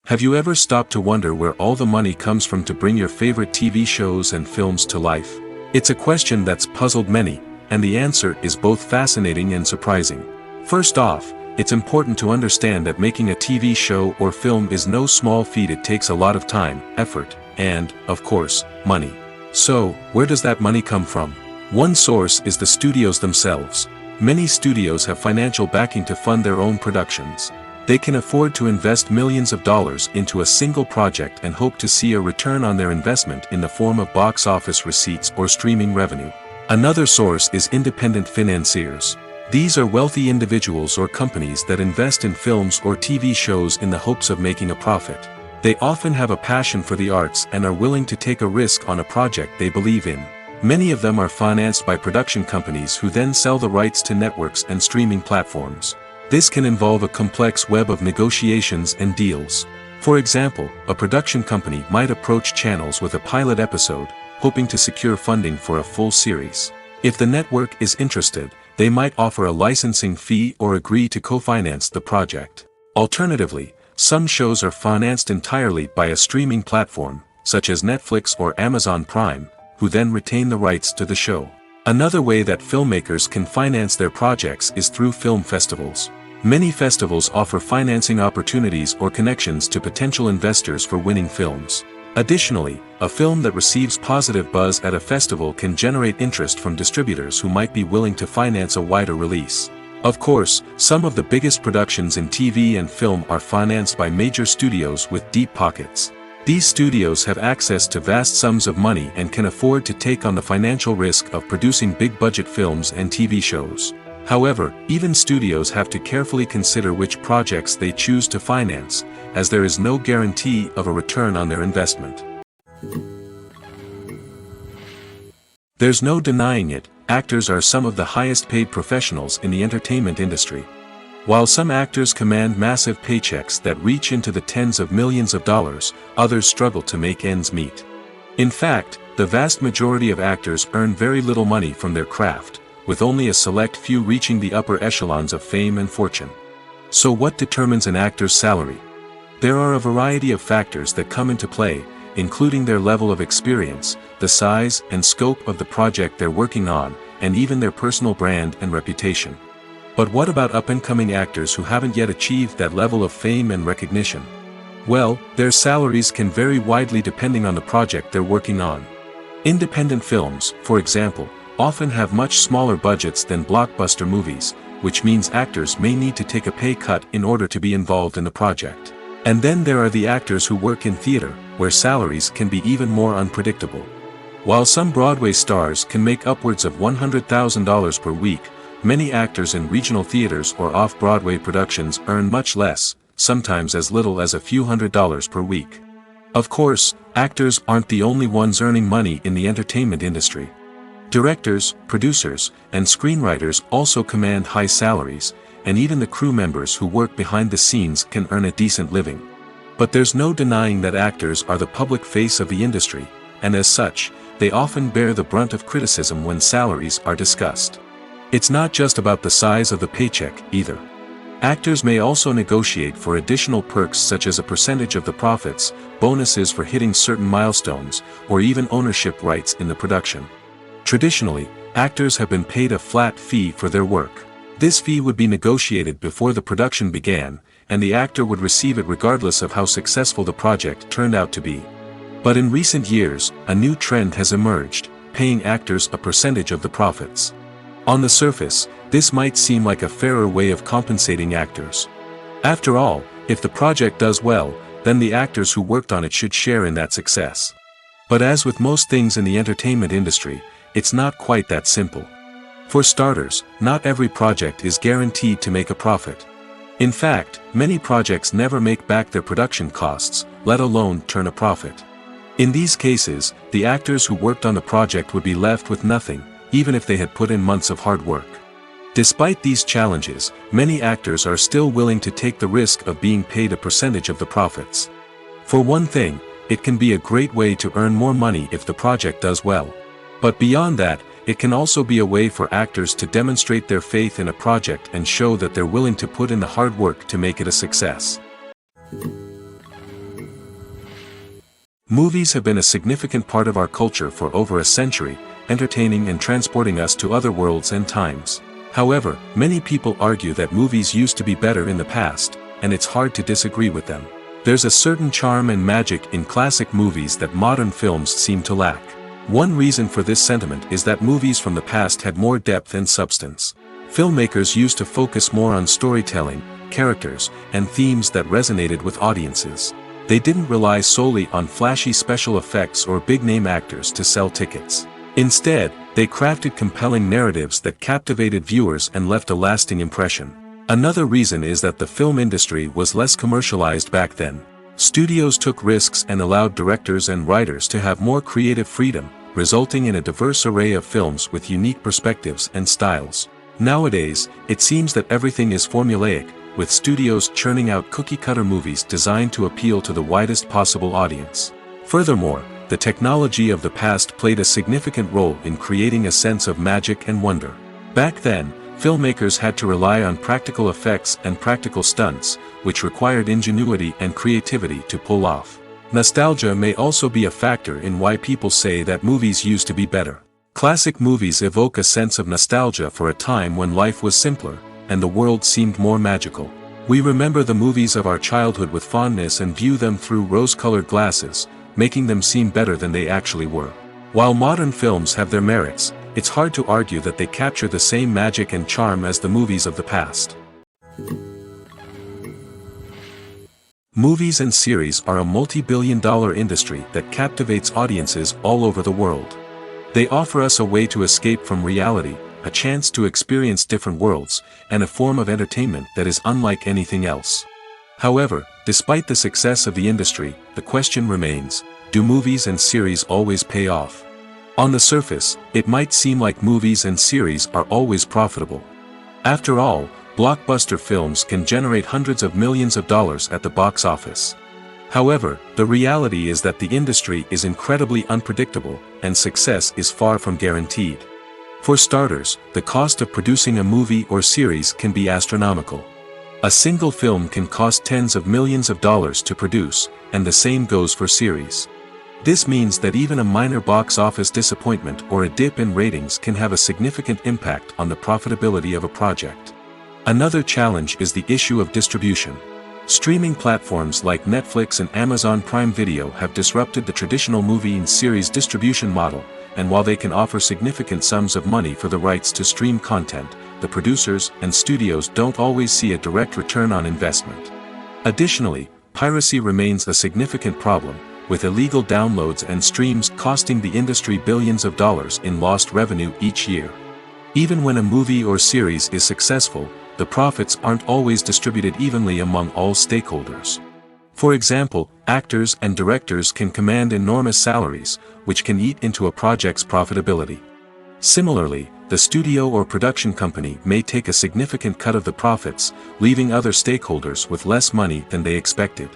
Have you ever stopped to wonder where all the money comes from to bring your favorite TV shows and films to life? It's a question that's puzzled many, and the answer is both fascinating and surprising. First off, it's important to understand that making a TV show or film is no small feat. It takes a lot of time, effort, and, of course, money. So, where does that money come from? One source is the studios themselves. Many studios have financial backing to fund their own productions. They can afford to invest millions of dollars into a single project and hope to see a return on their investment in the form of box office receipts or streaming revenue. Another source is independent financiers. These are wealthy individuals or companies that invest in films or TV shows in the hopes of making a profit. They often have a passion for the arts and are willing to take a risk on a project they believe in. Many of them are financed by production companies who then sell the rights to networks and streaming platforms. This can involve a complex web of negotiations and deals. For example, a production company might approach channels with a pilot episode, hoping to secure funding for a full series. If the network is interested, they might offer a licensing fee or agree to co-finance the project. Alternatively, some shows are financed entirely by a streaming platform, such as Netflix or Amazon Prime, who then retain the rights to the show. Another way that filmmakers can finance their projects is through film festivals. Many festivals offer financing opportunities or connections to potential investors for winning films. Additionally, a film that receives positive buzz at a festival can generate interest from distributors who might be willing to finance a wider release. Of course, some of the biggest productions in TV and film are financed by major studios with deep pockets. These studios have access to vast sums of money and can afford to take on the financial risk of producing big-budget films and TV shows. However, even studios have to carefully consider which projects they choose to finance, as there is no guarantee of a return on their investment. There's no denying it, actors are some of the highest-paid professionals in the entertainment industry. While some actors command massive paychecks that reach into the tens of millions of dollars, others struggle to make ends meet. In fact, the vast majority of actors earn very little money from their craft, with only a select few reaching the upper echelons of fame and fortune. So what determines an actor's salary? There are a variety of factors that come into play, including their level of experience, the size and scope of the project they're working on, and even their personal brand and reputation. But what about up-and-coming actors who haven't yet achieved that level of fame and recognition? Well, their salaries can vary widely depending on the project they're working on. Independent films, for example, often have much smaller budgets than blockbuster movies, which means actors may need to take a pay cut in order to be involved in the project. And then there are the actors who work in theater, where salaries can be even more unpredictable. While some Broadway stars can make upwards of $100,000 per week, many actors in regional theaters or off-Broadway productions earn much less, sometimes as little as a few $100s per week. Of course, actors aren't the only ones earning money in the entertainment industry. Directors, producers, and screenwriters also command high salaries, and even the crew members who work behind the scenes can earn a decent living. But there's no denying that actors are the public face of the industry, and as such, they often bear the brunt of criticism when salaries are discussed. It's not just about the size of the paycheck, either. Actors may also negotiate for additional perks such as a percentage of the profits, bonuses for hitting certain milestones, or even ownership rights in the production. Traditionally, actors have been paid a flat fee for their work. This fee would be negotiated before the production began, and the actor would receive it regardless of how successful the project turned out to be. But in recent years, a new trend has emerged, paying actors a percentage of the profits. On the surface, this might seem like a fairer way of compensating actors. After all, if the project does well, then the actors who worked on it should share in that success. But as with most things in the entertainment industry, it's not quite that simple. For starters, not every project is guaranteed to make a profit. In fact, many projects never make back their production costs, let alone turn a profit. In these cases, the actors who worked on the project would be left with nothing, even if they had put in months of hard work. Despite these challenges, many actors are still willing to take the risk of being paid a percentage of the profits. For one thing, it can be a great way to earn more money if the project does well. But beyond that, it can also be a way for actors to demonstrate their faith in a project and show that they're willing to put in the hard work to make it a success. Movies have been a significant part of our culture for over a century, entertaining and transporting us to other worlds and times. However, many people argue that movies used to be better in the past, and it's hard to disagree with them. There's a certain charm and magic in classic movies that modern films seem to lack. One reason for this sentiment is that movies from the past had more depth and substance. Filmmakers used to focus more on storytelling, characters, and themes that resonated with audiences. They didn't rely solely on flashy special effects or big-name actors to sell tickets. Instead, they crafted compelling narratives that captivated viewers and left a lasting impression. Another reason is that the film industry was less commercialized back then. Studios took risks and allowed directors and writers to have more creative freedom, resulting in a diverse array of films with unique perspectives and styles. Nowadays, it seems that everything is formulaic, with studios churning out cookie-cutter movies designed to appeal to the widest possible audience. Furthermore, the technology of the past played a significant role in creating a sense of magic and wonder. Back then, filmmakers had to rely on practical effects and practical stunts, which required ingenuity and creativity to pull off. Nostalgia may also be a factor in why people say that movies used to be better. Classic movies evoke a sense of nostalgia for a time when life was simpler, and the world seemed more magical. We remember the movies of our childhood with fondness and view them through rose-colored glasses, making them seem better than they actually were. While modern films have their merits, it's hard to argue that they capture the same magic and charm as the movies of the past. Movies and series are a multi-billion-dollar industry that captivates audiences all over the world. They offer us a way to escape from reality, a chance to experience different worlds, and a form of entertainment that is unlike anything else. However, despite the success of the industry, the question remains, do movies and series always pay off? On the surface, it might seem like movies and series are always profitable. After all, blockbuster films can generate hundreds of millions of dollars at the box office. However, the reality is that the industry is incredibly unpredictable, and success is far from guaranteed. For starters, the cost of producing a movie or series can be astronomical. A single film can cost tens of millions of dollars to produce, and the same goes for series. This means that even a minor box office disappointment or a dip in ratings can have a significant impact on the profitability of a project. Another challenge is the issue of distribution. Streaming platforms like Netflix and Amazon Prime Video have disrupted the traditional movie and series distribution model, and while they can offer significant sums of money for the rights to stream content, the producers and studios don't always see a direct return on investment. Additionally, piracy remains a significant problem, with illegal downloads and streams costing the industry billions of dollars in lost revenue each year. Even when a movie or series is successful, the profits aren't always distributed evenly among all stakeholders. For example, actors and directors can command enormous salaries, which can eat into a project's profitability. Similarly, the studio or production company may take a significant cut of the profits, leaving other stakeholders with less money than they expected.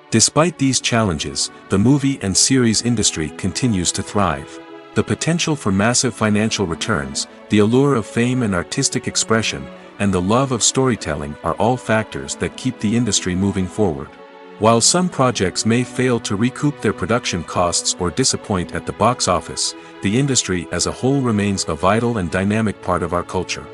Despite these challenges, the movie and series industry continues to thrive. The potential for massive financial returns, the allure of fame and artistic expression, and the love of storytelling are all factors that keep the industry moving forward. While some projects may fail to recoup their production costs or disappoint at the box office, the industry as a whole remains a vital and dynamic part of our culture.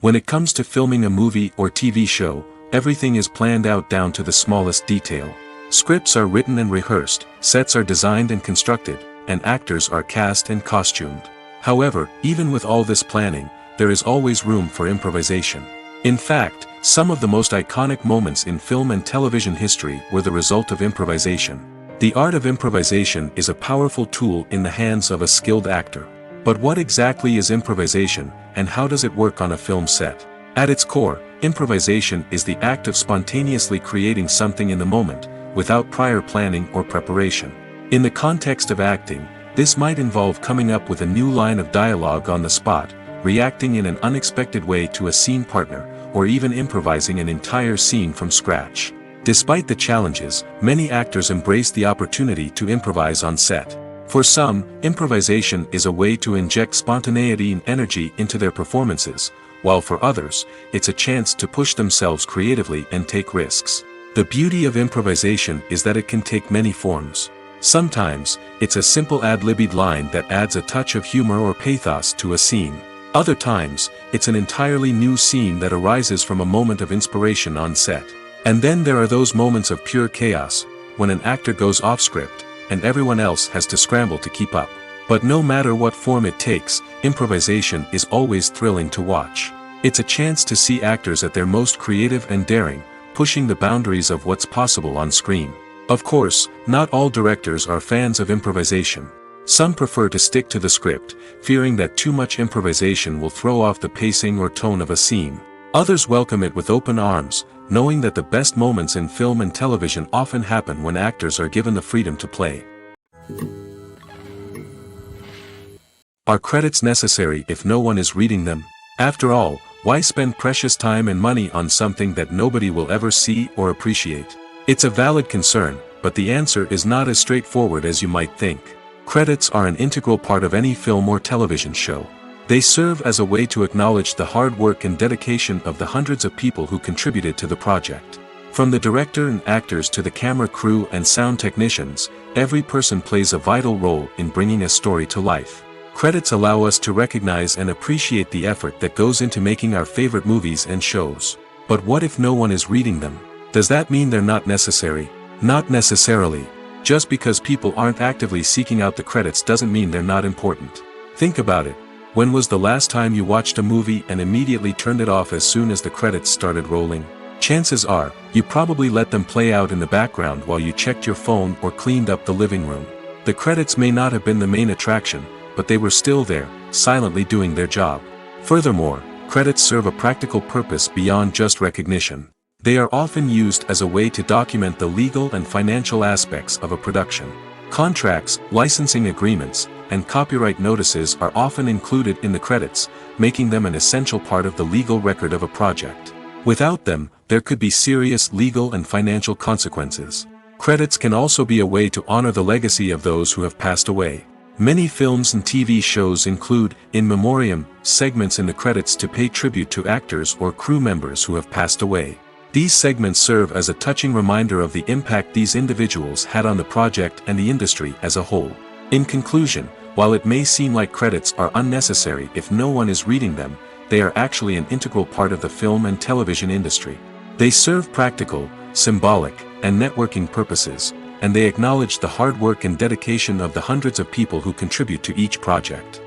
When it comes to filming a movie or TV show, everything is planned out down to the smallest detail. Scripts are written and rehearsed, sets are designed and constructed, and actors are cast and costumed. However, even with all this planning, there is always room for improvisation. In fact, some of the most iconic moments in film and television history were the result of improvisation. The art of improvisation is a powerful tool in the hands of a skilled actor. But what exactly is improvisation, and how does it work on a film set? At its core, improvisation is the act of spontaneously creating something in the moment, without prior planning or preparation. In the context of acting, this might involve coming up with a new line of dialogue on the spot, reacting in an unexpected way to a scene partner, or even improvising an entire scene from scratch. Despite the challenges, many actors embrace the opportunity to improvise on set. For some, improvisation is a way to inject spontaneity and energy into their performances, while for others, it's a chance to push themselves creatively and take risks. The beauty of improvisation is that it can take many forms. Sometimes, it's a simple ad-libbed line that adds a touch of humor or pathos to a scene. Other times, it's an entirely new scene that arises from a moment of inspiration on set. And then there are those moments of pure chaos, when an actor goes off script, and everyone else has to scramble to keep up. But no matter what form it takes, improvisation is always thrilling to watch. It's a chance to see actors at their most creative and daring, pushing the boundaries of what's possible on screen. Of course, not all directors are fans of improvisation. Some prefer to stick to the script, fearing that too much improvisation will throw off the pacing or tone of a scene. Others welcome it with open arms, knowing that the best moments in film and television often happen when actors are given the freedom to play. Are credits necessary if no one is reading them? After all, why spend precious time and money on something that nobody will ever see or appreciate? It's a valid concern, but the answer is not as straightforward as you might think. Credits are an integral part of any film or television show. They serve as a way to acknowledge the hard work and dedication of the hundreds of people who contributed to the project. From the director and actors to the camera crew and sound technicians, every person plays a vital role in bringing a story to life. Credits allow us to recognize and appreciate the effort that goes into making our favorite movies and shows. But what if no one is reading them? Does that mean they're not necessary? Not necessarily. Just because people aren't actively seeking out the credits doesn't mean they're not important. Think about it. When was the last time you watched a movie and immediately turned it off as soon as the credits started rolling? Chances are, you probably let them play out in the background while you checked your phone or cleaned up the living room. The credits may not have been the main attraction, but they were still there, silently doing their job. Furthermore, credits serve a practical purpose beyond just recognition. They are often used as a way to document the legal and financial aspects of a production. Contracts, licensing agreements, and copyright notices are often included in the credits, making them an essential part of the legal record of a project. Without them, there could be serious legal and financial consequences. Credits can also be a way to honor the legacy of those who have passed away. Many films and TV shows include, in memoriam, segments in the credits to pay tribute to actors or crew members who have passed away. These segments serve as a touching reminder of the impact these individuals had on the project and the industry as a whole. In conclusion, while it may seem like credits are unnecessary if no one is reading them, they are actually an integral part of the film and television industry. They serve practical, symbolic, and networking purposes, and they acknowledge the hard work and dedication of the hundreds of people who contribute to each project.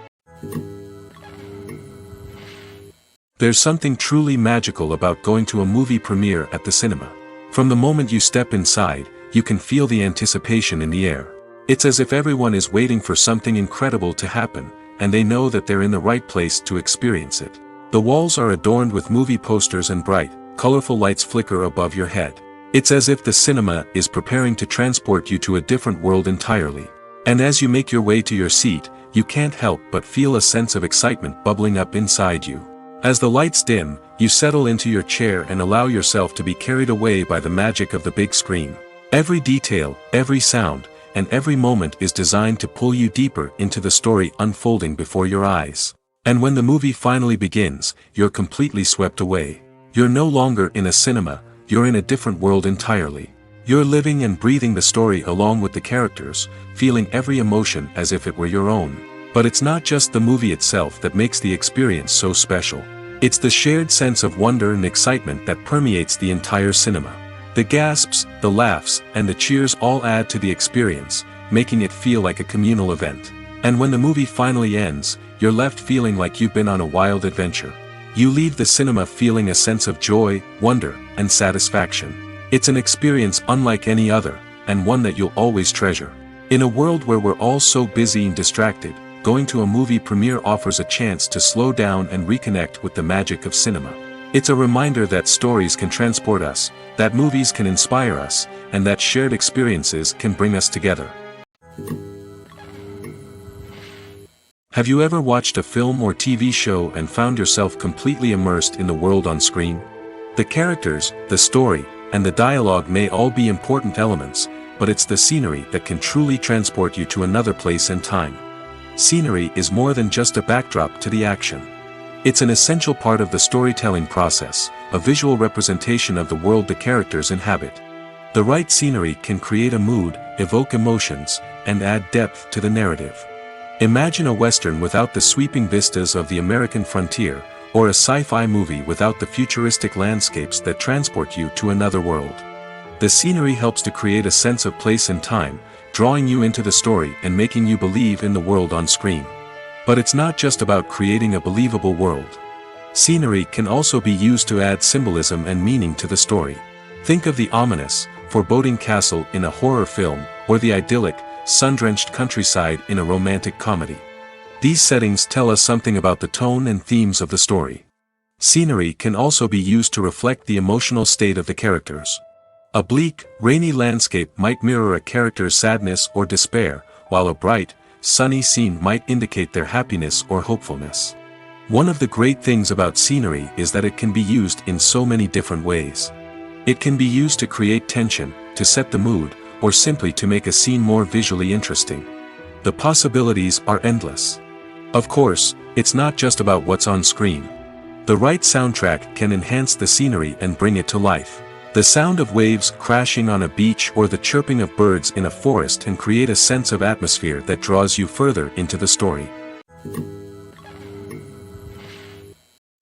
There's something truly magical about going to a movie premiere at the cinema. From the moment you step inside, you can feel the anticipation in the air. It's as if everyone is waiting for something incredible to happen, and they know that they're in the right place to experience it. The walls are adorned with movie posters and bright, colorful lights flicker above your head. It's as if the cinema is preparing to transport you to a different world entirely. And as you make your way to your seat, you can't help but feel a sense of excitement bubbling up inside you. As the lights dim, you settle into your chair and allow yourself to be carried away by the magic of the big screen. Every detail, every sound, and every moment is designed to pull you deeper into the story unfolding before your eyes. And when the movie finally begins, you're completely swept away. You're no longer in a cinema, you're in a different world entirely. You're living and breathing the story along with the characters, feeling every emotion as if it were your own. But it's not just the movie itself that makes the experience so special. It's the shared sense of wonder and excitement that permeates the entire cinema. The gasps, the laughs, and the cheers all add to the experience, making it feel like a communal event. And when the movie finally ends, you're left feeling like you've been on a wild adventure. You leave the cinema feeling a sense of joy, wonder, and satisfaction. It's an experience unlike any other, and one that you'll always treasure. In a world where we're all so busy and distracted, going to a movie premiere offers a chance to slow down and reconnect with the magic of cinema. It's a reminder that stories can transport us, that movies can inspire us, and that shared experiences can bring us together. Have you ever watched a film or TV show and found yourself completely immersed in the world on screen? The characters, the story, and the dialogue may all be important elements, but it's the scenery that can truly transport you to another place and time. Scenery is more than just a backdrop to the action. It's an essential part of the storytelling process, a visual representation of the world the characters inhabit. The right scenery can create a mood, evoke emotions, and add depth to the narrative. Imagine a Western without the sweeping vistas of the American frontier, or a sci-fi movie without the futuristic landscapes that transport you to another world. The scenery helps to create a sense of place and time, drawing you into the story and making you believe in the world on screen. But it's not just about creating a believable world. Scenery can also be used to add symbolism and meaning to the story. Think of the ominous, foreboding castle in a horror film, or the idyllic, sun-drenched countryside in a romantic comedy. These settings tell us something about the tone and themes of the story. Scenery can also be used to reflect the emotional state of the characters. A bleak, rainy landscape might mirror a character's sadness or despair, while a bright, sunny scene might indicate their happiness or hopefulness. One of the great things about scenery is that it can be used in so many different ways. It can be used to create tension, to set the mood, or simply to make a scene more visually interesting. The possibilities are endless. Of course, it's not just about what's on screen. The right soundtrack can enhance the scenery and bring it to life. The sound of waves crashing on a beach or the chirping of birds in a forest can create a sense of atmosphere that draws you further into the story.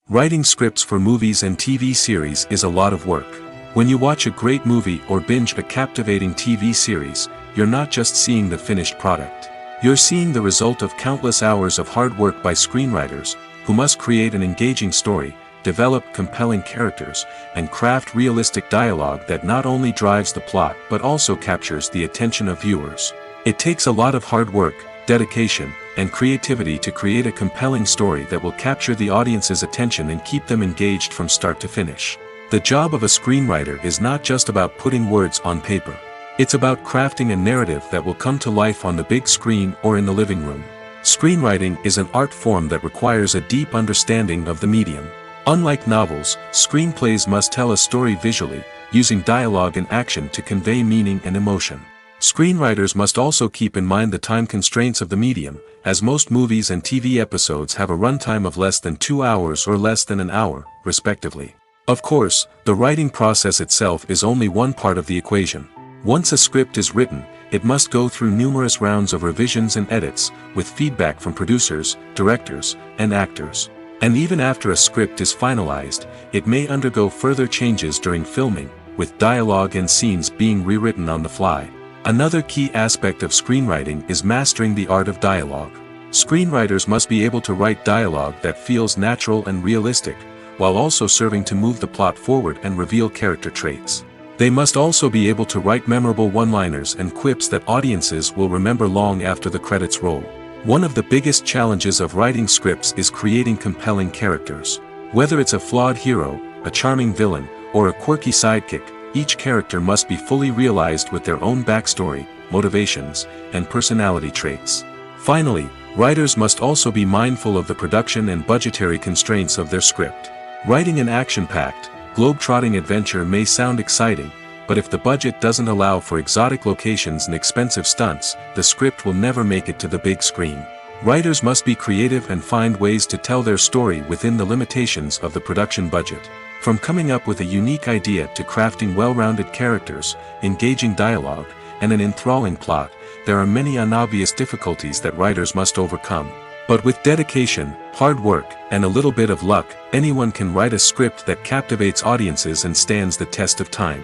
Writing scripts for movies and TV series is a lot of work. When you watch a great movie or binge a captivating TV series, you're not just seeing the finished product. You're seeing the result of countless hours of hard work by screenwriters, who must create an engaging story, develop compelling characters, and craft realistic dialogue that not only drives the plot but also captures the attention of viewers. It takes a lot of hard work, dedication, and creativity to create a compelling story that will capture the audience's attention and keep them engaged from start to finish. The job of a screenwriter is not just about putting words on paper. It's about crafting a narrative that will come to life on the big screen or in the living room. Screenwriting is an art form that requires a deep understanding of the medium. Unlike novels, screenplays must tell a story visually, using dialogue and action to convey meaning and emotion. Screenwriters must also keep in mind the time constraints of the medium, as most movies and TV episodes have a runtime of less than 2 hours or less than an hour, respectively. Of course, the writing process itself is only one part of the equation. Once a script is written, it must go through numerous rounds of revisions and edits, with feedback from producers, directors, and actors. And even after a script is finalized, it may undergo further changes during filming, with dialogue and scenes being rewritten on the fly. Another key aspect of screenwriting is mastering the art of dialogue. Screenwriters must be able to write dialogue that feels natural and realistic, while also serving to move the plot forward and reveal character traits. They must also be able to write memorable one-liners and quips that audiences will remember long after the credits roll. One of the biggest challenges of writing scripts is creating compelling characters. Whether it's a flawed hero, a charming villain, or a quirky sidekick, each character must be fully realized with their own backstory, motivations, and personality traits. Finally, writers must also be mindful of the production and budgetary constraints of their script. Writing an action-packed, globe-trotting adventure may sound exciting, but if the budget doesn't allow for exotic locations and expensive stunts, the script will never make it to the big screen. Writers must be creative and find ways to tell their story within the limitations of the production budget. From coming up with a unique idea to crafting well-rounded characters, engaging dialogue, and an enthralling plot, there are many unobvious difficulties that writers must overcome. But with dedication, hard work, and a little bit of luck, anyone can write a script that captivates audiences and stands the test of time.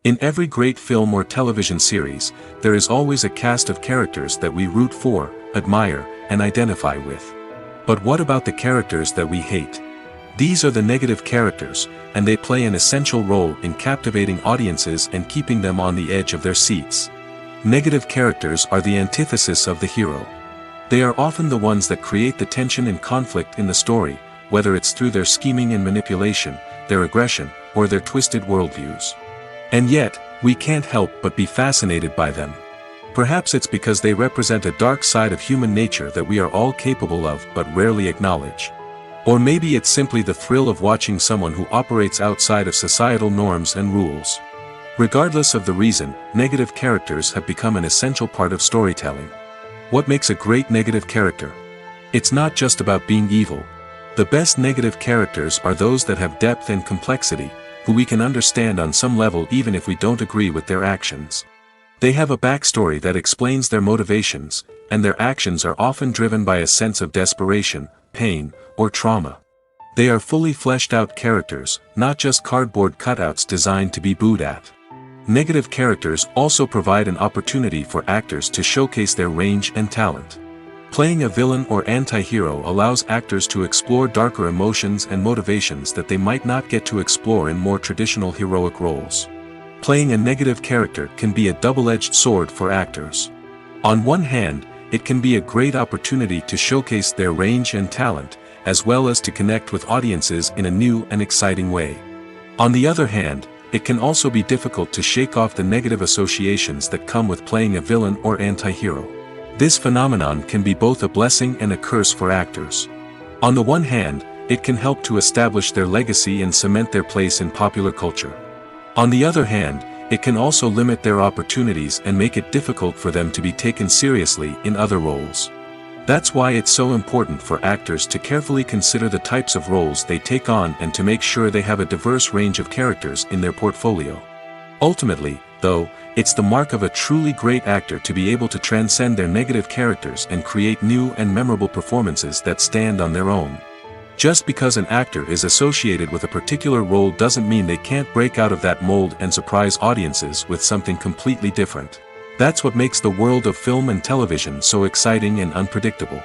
In every great film or television series, there is always a cast of characters that we root for, admire, and identify with. But what about the characters that we hate? These are the negative characters, and they play an essential role in captivating audiences and keeping them on the edge of their seats. Negative characters are the antithesis of the hero. They are often the ones that create the tension and conflict in the story, whether it's through their scheming and manipulation, their aggression, or their twisted worldviews. And yet, we can't help but be fascinated by them. Perhaps it's because they represent a dark side of human nature that we are all capable of but rarely acknowledge. Or maybe it's simply the thrill of watching someone who operates outside of societal norms and rules. Regardless of the reason, negative characters have become an essential part of storytelling. What makes a great negative character? It's not just about being evil. The best negative characters are those that have depth and complexity, who we can understand on some level even if we don't agree with their actions. They have a backstory that explains their motivations, and their actions are often driven by a sense of desperation, pain, or trauma. They are fully fleshed out characters, not just cardboard cutouts designed to be booed at. Negative characters also provide an opportunity for actors to showcase their range and talent. Playing a villain or anti-hero allows actors to explore darker emotions and motivations that they might not get to explore in more traditional heroic roles. Playing a negative character can be a double-edged sword for actors. On one hand, it can be a great opportunity to showcase their range and talent, as well as to connect with audiences in a new and exciting way. On the other hand, it can also be difficult to shake off the negative associations that come with playing a villain or anti-hero. This phenomenon can be both a blessing and a curse for actors. On the one hand, it can help to establish their legacy and cement their place in popular culture. On the other hand, it can also limit their opportunities and make it difficult for them to be taken seriously in other roles. That's why it's so important for actors to carefully consider the types of roles they take on and to make sure they have a diverse range of characters in their portfolio. Ultimately, though, it's the mark of a truly great actor to be able to transcend their negative characters and create new and memorable performances that stand on their own. Just because an actor is associated with a particular role doesn't mean they can't break out of that mold and surprise audiences with something completely different. That's what makes the world of film and television so exciting and unpredictable.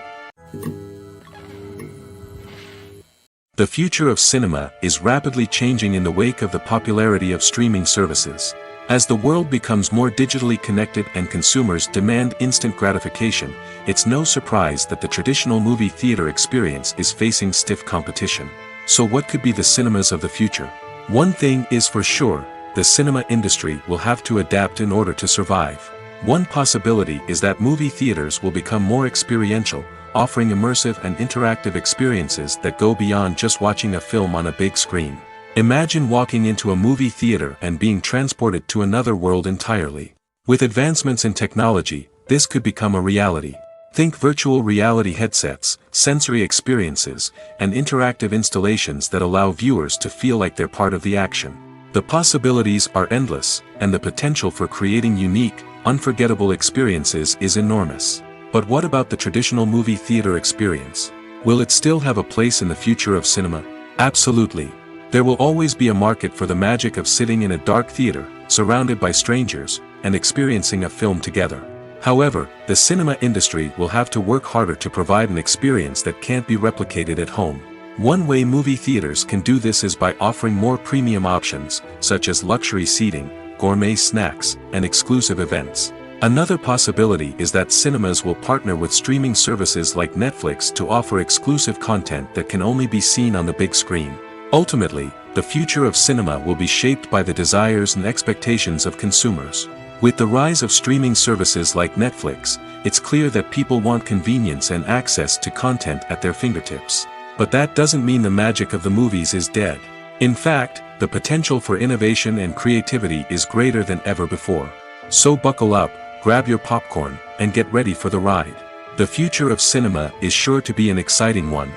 The future of cinema is rapidly changing in the wake of the popularity of streaming services. As the world becomes more digitally connected and consumers demand instant gratification, it's no surprise that the traditional movie theater experience is facing stiff competition. So what could be the cinemas of the future? One thing is for sure, the cinema industry will have to adapt in order to survive. One possibility is that movie theaters will become more experiential, offering immersive and interactive experiences that go beyond just watching a film on a big screen. Imagine walking into a movie theater and being transported to another world entirely. With advancements in technology, this could become a reality. Think virtual reality headsets, sensory experiences, and interactive installations that allow viewers to feel like they're part of the action. The possibilities are endless, and the potential for creating unique, unforgettable experiences is enormous. But what about the traditional movie theater experience? Will it still have a place in the future of cinema? Absolutely. There will always be a market for the magic of sitting in a dark theater, surrounded by strangers, and experiencing a film together. However, the cinema industry will have to work harder to provide an experience that can't be replicated at home. One way movie theaters can do this is by offering more premium options, such as luxury seating, gourmet snacks, and exclusive events. Another possibility is that cinemas will partner with streaming services like Netflix to offer exclusive content that can only be seen on the big screen. Ultimately, the future of cinema will be shaped by the desires and expectations of consumers. With the rise of streaming services like Netflix, it's clear that people want convenience and access to content at their fingertips. But that doesn't mean the magic of the movies is dead. In fact, the potential for innovation and creativity is greater than ever before. So buckle up, grab your popcorn, and get ready for the ride. The future of cinema is sure to be an exciting one.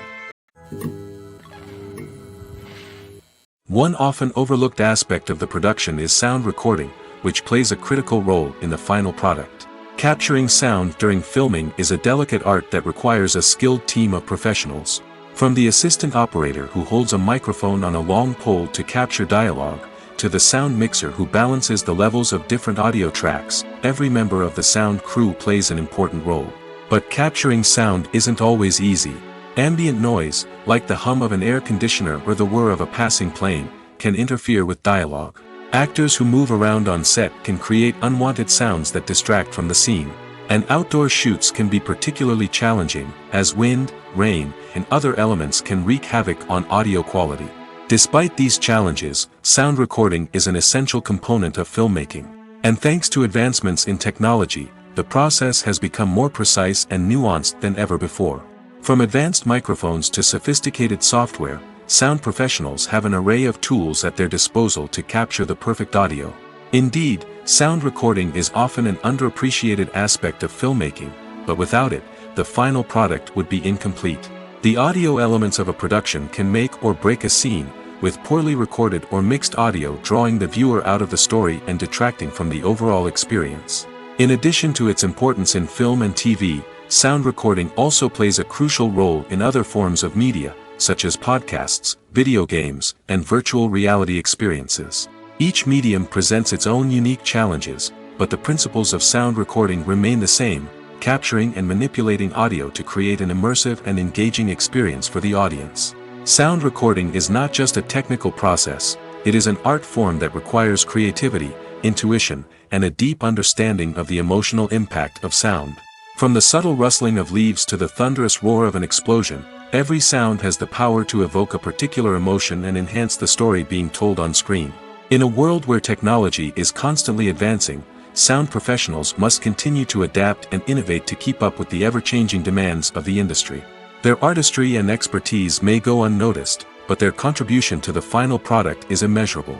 One often overlooked aspect of the production is sound recording, which plays a critical role in the final product. Capturing sound during filming is a delicate art that requires a skilled team of professionals. From the assistant operator who holds a microphone on a long pole to capture dialogue, to the sound mixer who balances the levels of different audio tracks, every member of the sound crew plays an important role. But capturing sound isn't always easy. Ambient noise, like the hum of an air conditioner or the whir of a passing plane, can interfere with dialogue. Actors who move around on set can create unwanted sounds that distract from the scene. And outdoor shoots can be particularly challenging, as wind, rain, and other elements can wreak havoc on audio quality. Despite these challenges, sound recording is an essential component of filmmaking. And thanks to advancements in technology, the process has become more precise and nuanced than ever before. From advanced microphones to sophisticated software, sound professionals have an array of tools at their disposal to capture the perfect audio. Indeed, sound recording is often an underappreciated aspect of filmmaking, but without it, the final product would be incomplete. The audio elements of a production can make or break a scene, with poorly recorded or mixed audio drawing the viewer out of the story and detracting from the overall experience. In addition to its importance in film and TV, sound recording also plays a crucial role in other forms of media, such as podcasts, video games, and virtual reality experiences. Each medium presents its own unique challenges, but the principles of sound recording remain the same, capturing and manipulating audio to create an immersive and engaging experience for the audience. Sound recording is not just a technical process, it is an art form that requires creativity, intuition, and a deep understanding of the emotional impact of sound. From the subtle rustling of leaves to the thunderous roar of an explosion, every sound has the power to evoke a particular emotion and enhance the story being told on screen. In a world where technology is constantly advancing, sound professionals must continue to adapt and innovate to keep up with the ever-changing demands of the industry. Their artistry and expertise may go unnoticed, but their contribution to the final product is immeasurable.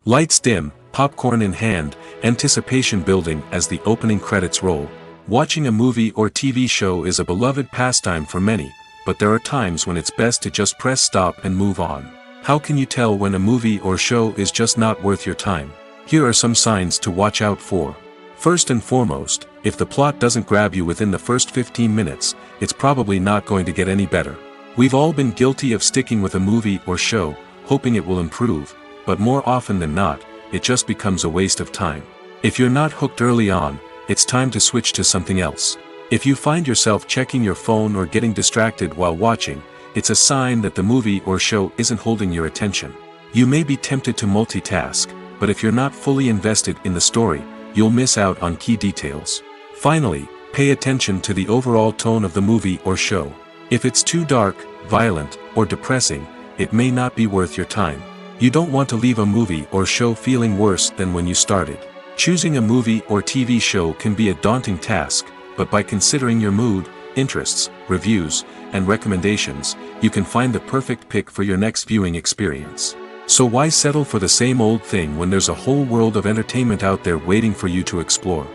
Lights dim, popcorn in hand, anticipation building as the opening credits roll. Watching a movie or TV show is a beloved pastime for many, but there are times when it's best to just press stop and move on. How can you tell when a movie or show is just not worth your time? Here are some signs to watch out for. First and foremost, if the plot doesn't grab you within the first 15 minutes, it's probably not going to get any better. We've all been guilty of sticking with a movie or show, hoping it will improve, but more often than not, it just becomes a waste of time. If you're not hooked early on, it's time to switch to something else. If you find yourself checking your phone or getting distracted while watching, it's a sign that the movie or show isn't holding your attention. You may be tempted to multitask, but if you're not fully invested in the story, you'll miss out on key details. Finally, pay attention to the overall tone of the movie or show. If it's too dark, violent, or depressing, it may not be worth your time. You don't want to leave a movie or show feeling worse than when you started. Choosing a movie or TV show can be a daunting task, but by considering your mood, interests, reviews, and recommendations, you can find the perfect pick for your next viewing experience. So why settle for the same old thing when there's a whole world of entertainment out there waiting for you to explore?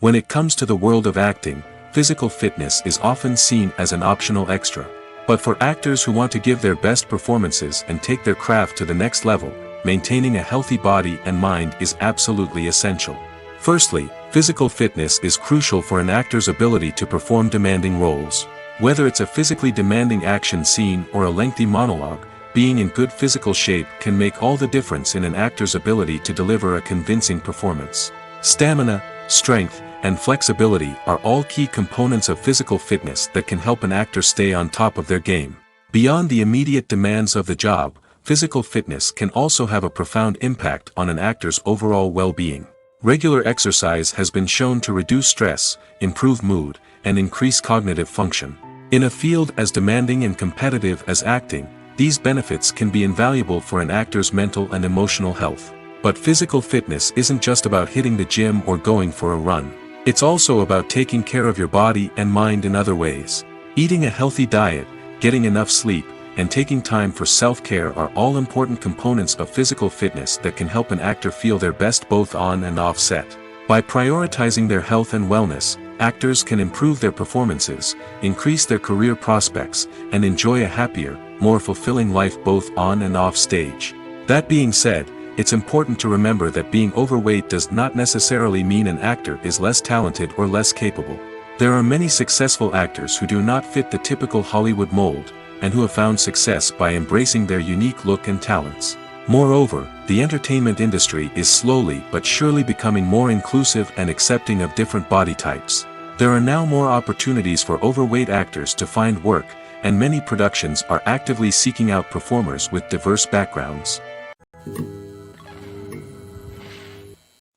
When it comes to the world of acting, physical fitness is often seen as an optional extra. But for actors who want to give their best performances and take their craft to the next level, maintaining a healthy body and mind is absolutely essential. Firstly, physical fitness is crucial for an actor's ability to perform demanding roles. Whether it's a physically demanding action scene or a lengthy monologue, being in good physical shape can make all the difference in an actor's ability to deliver a convincing performance. Stamina, strength, and flexibility are all key components of physical fitness that can help an actor stay on top of their game. Beyond the immediate demands of the job, physical fitness can also have a profound impact on an actor's overall well-being. Regular exercise has been shown to reduce stress, improve mood, and increase cognitive function. In a field as demanding and competitive as acting, these benefits can be invaluable for an actor's mental and emotional health. But physical fitness isn't just about hitting the gym or going for a run. It's also about taking care of your body and mind in other ways. Eating a healthy diet, getting enough sleep, and taking time for self-care are all important components of physical fitness that can help an actor feel their best both on and off set. By prioritizing their health and wellness, actors can improve their performances, increase their career prospects, and enjoy a happier, more fulfilling life both on and off stage. That being said, it's important to remember that being overweight does not necessarily mean an actor is less talented or less capable. There are many successful actors who do not fit the typical Hollywood mold, and who have found success by embracing their unique look and talents. Moreover, the entertainment industry is slowly but surely becoming more inclusive and accepting of different body types. There are now more opportunities for overweight actors to find work, and many productions are actively seeking out performers with diverse backgrounds.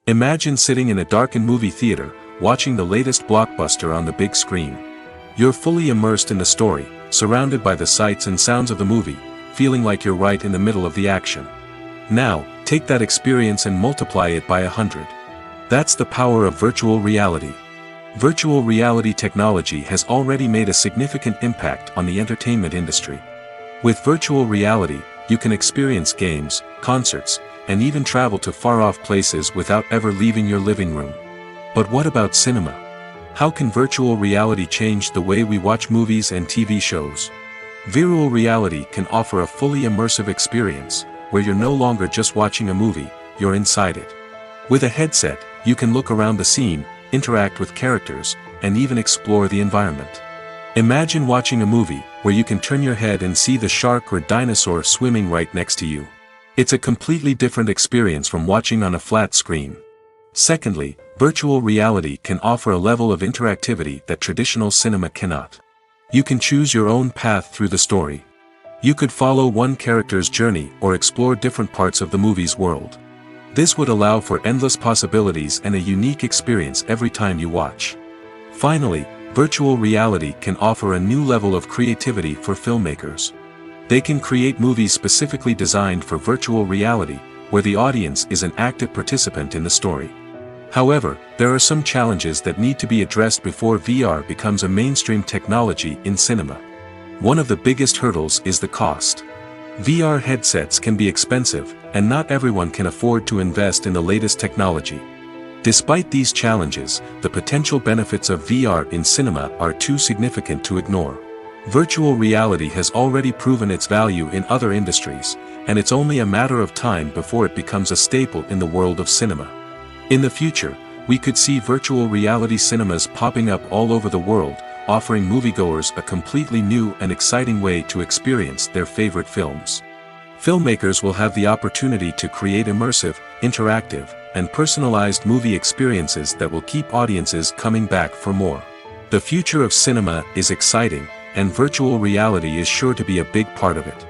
Imagine sitting in a darkened movie theater, watching the latest blockbuster on the big screen. You're fully immersed in the story, surrounded by the sights and sounds of the movie, feeling like you're right in the middle of the action. Now, take that experience and multiply it by 100. That's the power of virtual reality. Virtual reality technology has already made a significant impact on the entertainment industry. With virtual reality, you can experience games, concerts, and even travel to far-off places without ever leaving your living room. But what about cinema? How can virtual reality change the way we watch movies and TV shows? Virtual reality can offer a fully immersive experience, where you're no longer just watching a movie, you're inside it. With a headset, you can look around the scene, interact with characters, and even explore the environment. Imagine watching a movie, where you can turn your head and see the shark or dinosaur swimming right next to you. It's a completely different experience from watching on a flat screen. Secondly, virtual reality can offer a level of interactivity that traditional cinema cannot. You can choose your own path through the story. You could follow one character's journey or explore different parts of the movie's world. This would allow for endless possibilities and a unique experience every time you watch. Finally, virtual reality can offer a new level of creativity for filmmakers. They can create movies specifically designed for virtual reality, where the audience is an active participant in the story. However, there are some challenges that need to be addressed before VR becomes a mainstream technology in cinema. One of the biggest hurdles is the cost. VR headsets can be expensive, and not everyone can afford to invest in the latest technology. Despite these challenges, the potential benefits of VR in cinema are too significant to ignore. Virtual reality has already proven its value in other industries, and it's only a matter of time before it becomes a staple in the world of cinema. In the future, we could see virtual reality cinemas popping up all over the world, offering moviegoers a completely new and exciting way to experience their favorite films. Filmmakers will have the opportunity to create immersive, interactive, and personalized movie experiences that will keep audiences coming back for more. The future of cinema is exciting, and virtual reality is sure to be a big part of it.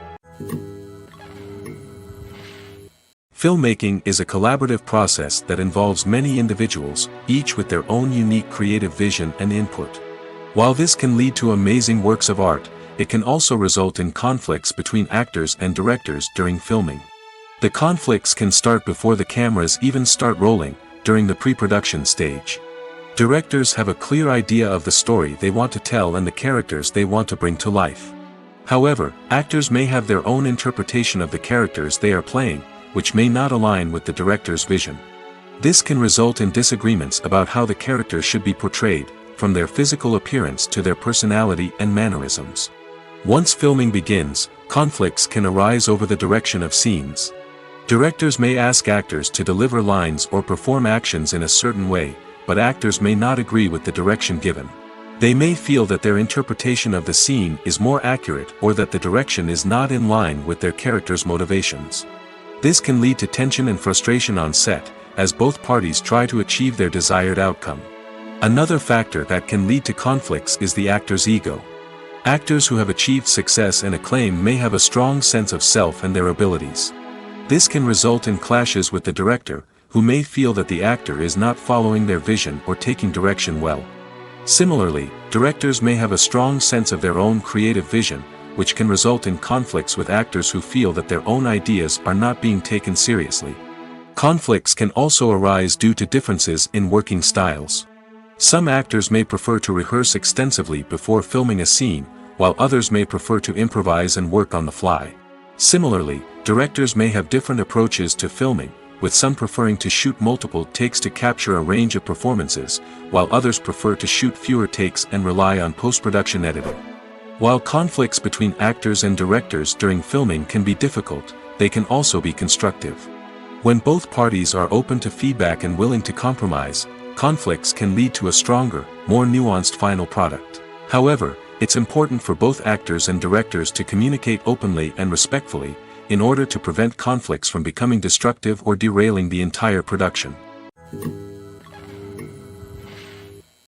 Filmmaking is a collaborative process that involves many individuals, each with their own unique creative vision and input. While this can lead to amazing works of art, it can also result in conflicts between actors and directors during filming. The conflicts can start before the cameras even start rolling, during the pre-production stage. Directors have a clear idea of the story they want to tell and the characters they want to bring to life. However, actors may have their own interpretation of the characters they are playing, which may not align with the director's vision. This can result in disagreements about how the characters should be portrayed, from their physical appearance to their personality and mannerisms. Once filming begins, conflicts can arise over the direction of scenes. Directors may ask actors to deliver lines or perform actions in a certain way, but actors may not agree with the direction given. They may feel that their interpretation of the scene is more accurate or that the direction is not in line with their character's motivations. This can lead to tension and frustration on set, as both parties try to achieve their desired outcome. Another factor that can lead to conflicts is the actor's ego. Actors who have achieved success and acclaim may have a strong sense of self and their abilities. This can result in clashes with the director, who may feel that the actor is not following their vision or taking direction well. Similarly, directors may have a strong sense of their own creative vision, which can result in conflicts with actors who feel that their own ideas are not being taken seriously. Conflicts can also arise due to differences in working styles. Some actors may prefer to rehearse extensively before filming a scene, while others may prefer to improvise and work on the fly. Similarly, directors may have different approaches to filming, with some preferring to shoot multiple takes to capture a range of performances, while others prefer to shoot fewer takes and rely on post-production editing. While conflicts between actors and directors during filming can be difficult, they can also be constructive. When both parties are open to feedback and willing to compromise, conflicts can lead to a stronger, more nuanced final product. However, it's important for both actors and directors to communicate openly and respectfully, in order to prevent conflicts from becoming destructive or derailing the entire production.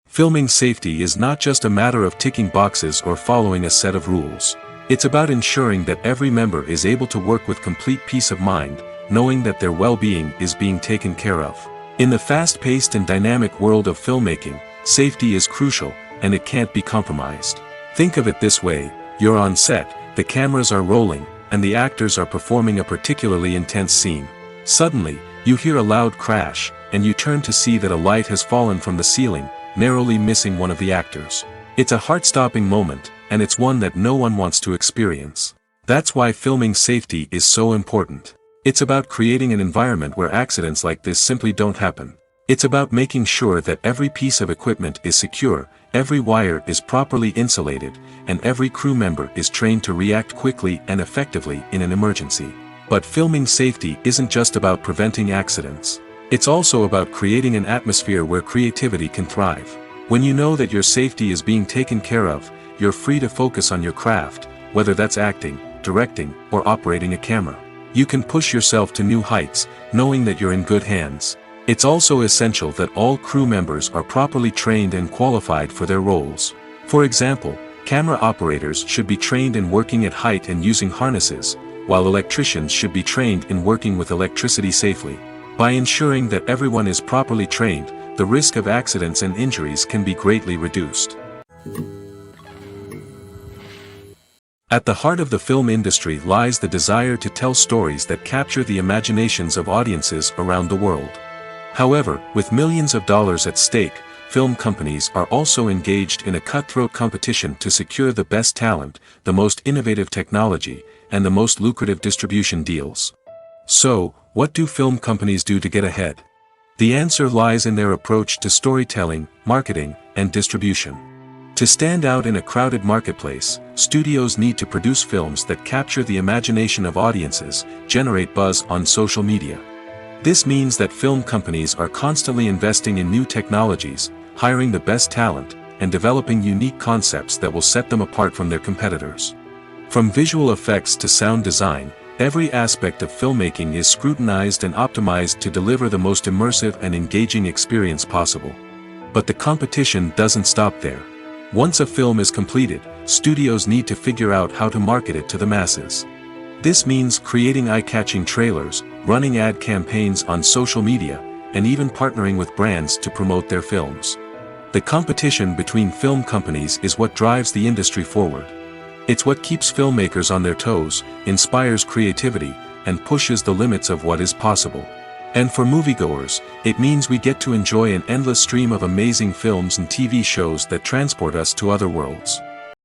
Filming safety is not just a matter of ticking boxes or following a set of rules. It's about ensuring that every member is able to work with complete peace of mind, knowing that their well-being is being taken care of. In the fast-paced and dynamic world of filmmaking, safety is crucial, and it can't be compromised. Think of it this way: you're on set, the cameras are rolling, and the actors are performing a particularly intense scene. Suddenly, you hear a loud crash, and you turn to see that a light has fallen from the ceiling, narrowly missing one of the actors. It's a heart-stopping moment, and it's one that no one wants to experience. That's why filming safety is so important. It's about creating an environment where accidents like this simply don't happen. It's about making sure that every piece of equipment is secure, every wire is properly insulated, and every crew member is trained to react quickly and effectively in an emergency. But filming safety isn't just about preventing accidents. It's also about creating an atmosphere where creativity can thrive. When you know that your safety is being taken care of, you're free to focus on your craft, whether that's acting, directing, or operating a camera. You can push yourself to new heights, knowing that you're in good hands. It's also essential that all crew members are properly trained and qualified for their roles. For example, camera operators should be trained in working at height and using harnesses, while electricians should be trained in working with electricity safely. By ensuring that everyone is properly trained, the risk of accidents and injuries can be greatly reduced. At the heart of the film industry lies the desire to tell stories that capture the imaginations of audiences around the world. However, with millions of dollars at stake, film companies are also engaged in a cutthroat competition to secure the best talent, the most innovative technology, and the most lucrative distribution deals. So, what do film companies do to get ahead? The answer lies in their approach to storytelling, marketing, and distribution. To stand out in a crowded marketplace, studios need to produce films that capture the imagination of audiences, generate buzz on social media. This means that film companies are constantly investing in new technologies, hiring the best talent, and developing unique concepts that will set them apart from their competitors. From visual effects to sound design, every aspect of filmmaking is scrutinized and optimized to deliver the most immersive and engaging experience possible. But the competition doesn't stop there. Once a film is completed, studios need to figure out how to market it to the masses. This means creating eye-catching trailers, running ad campaigns on social media, and even partnering with brands to promote their films. The competition between film companies is what drives the industry forward. It's what keeps filmmakers on their toes, inspires creativity, and pushes the limits of what is possible. And for moviegoers, it means we get to enjoy an endless stream of amazing films and TV shows that transport us to other worlds.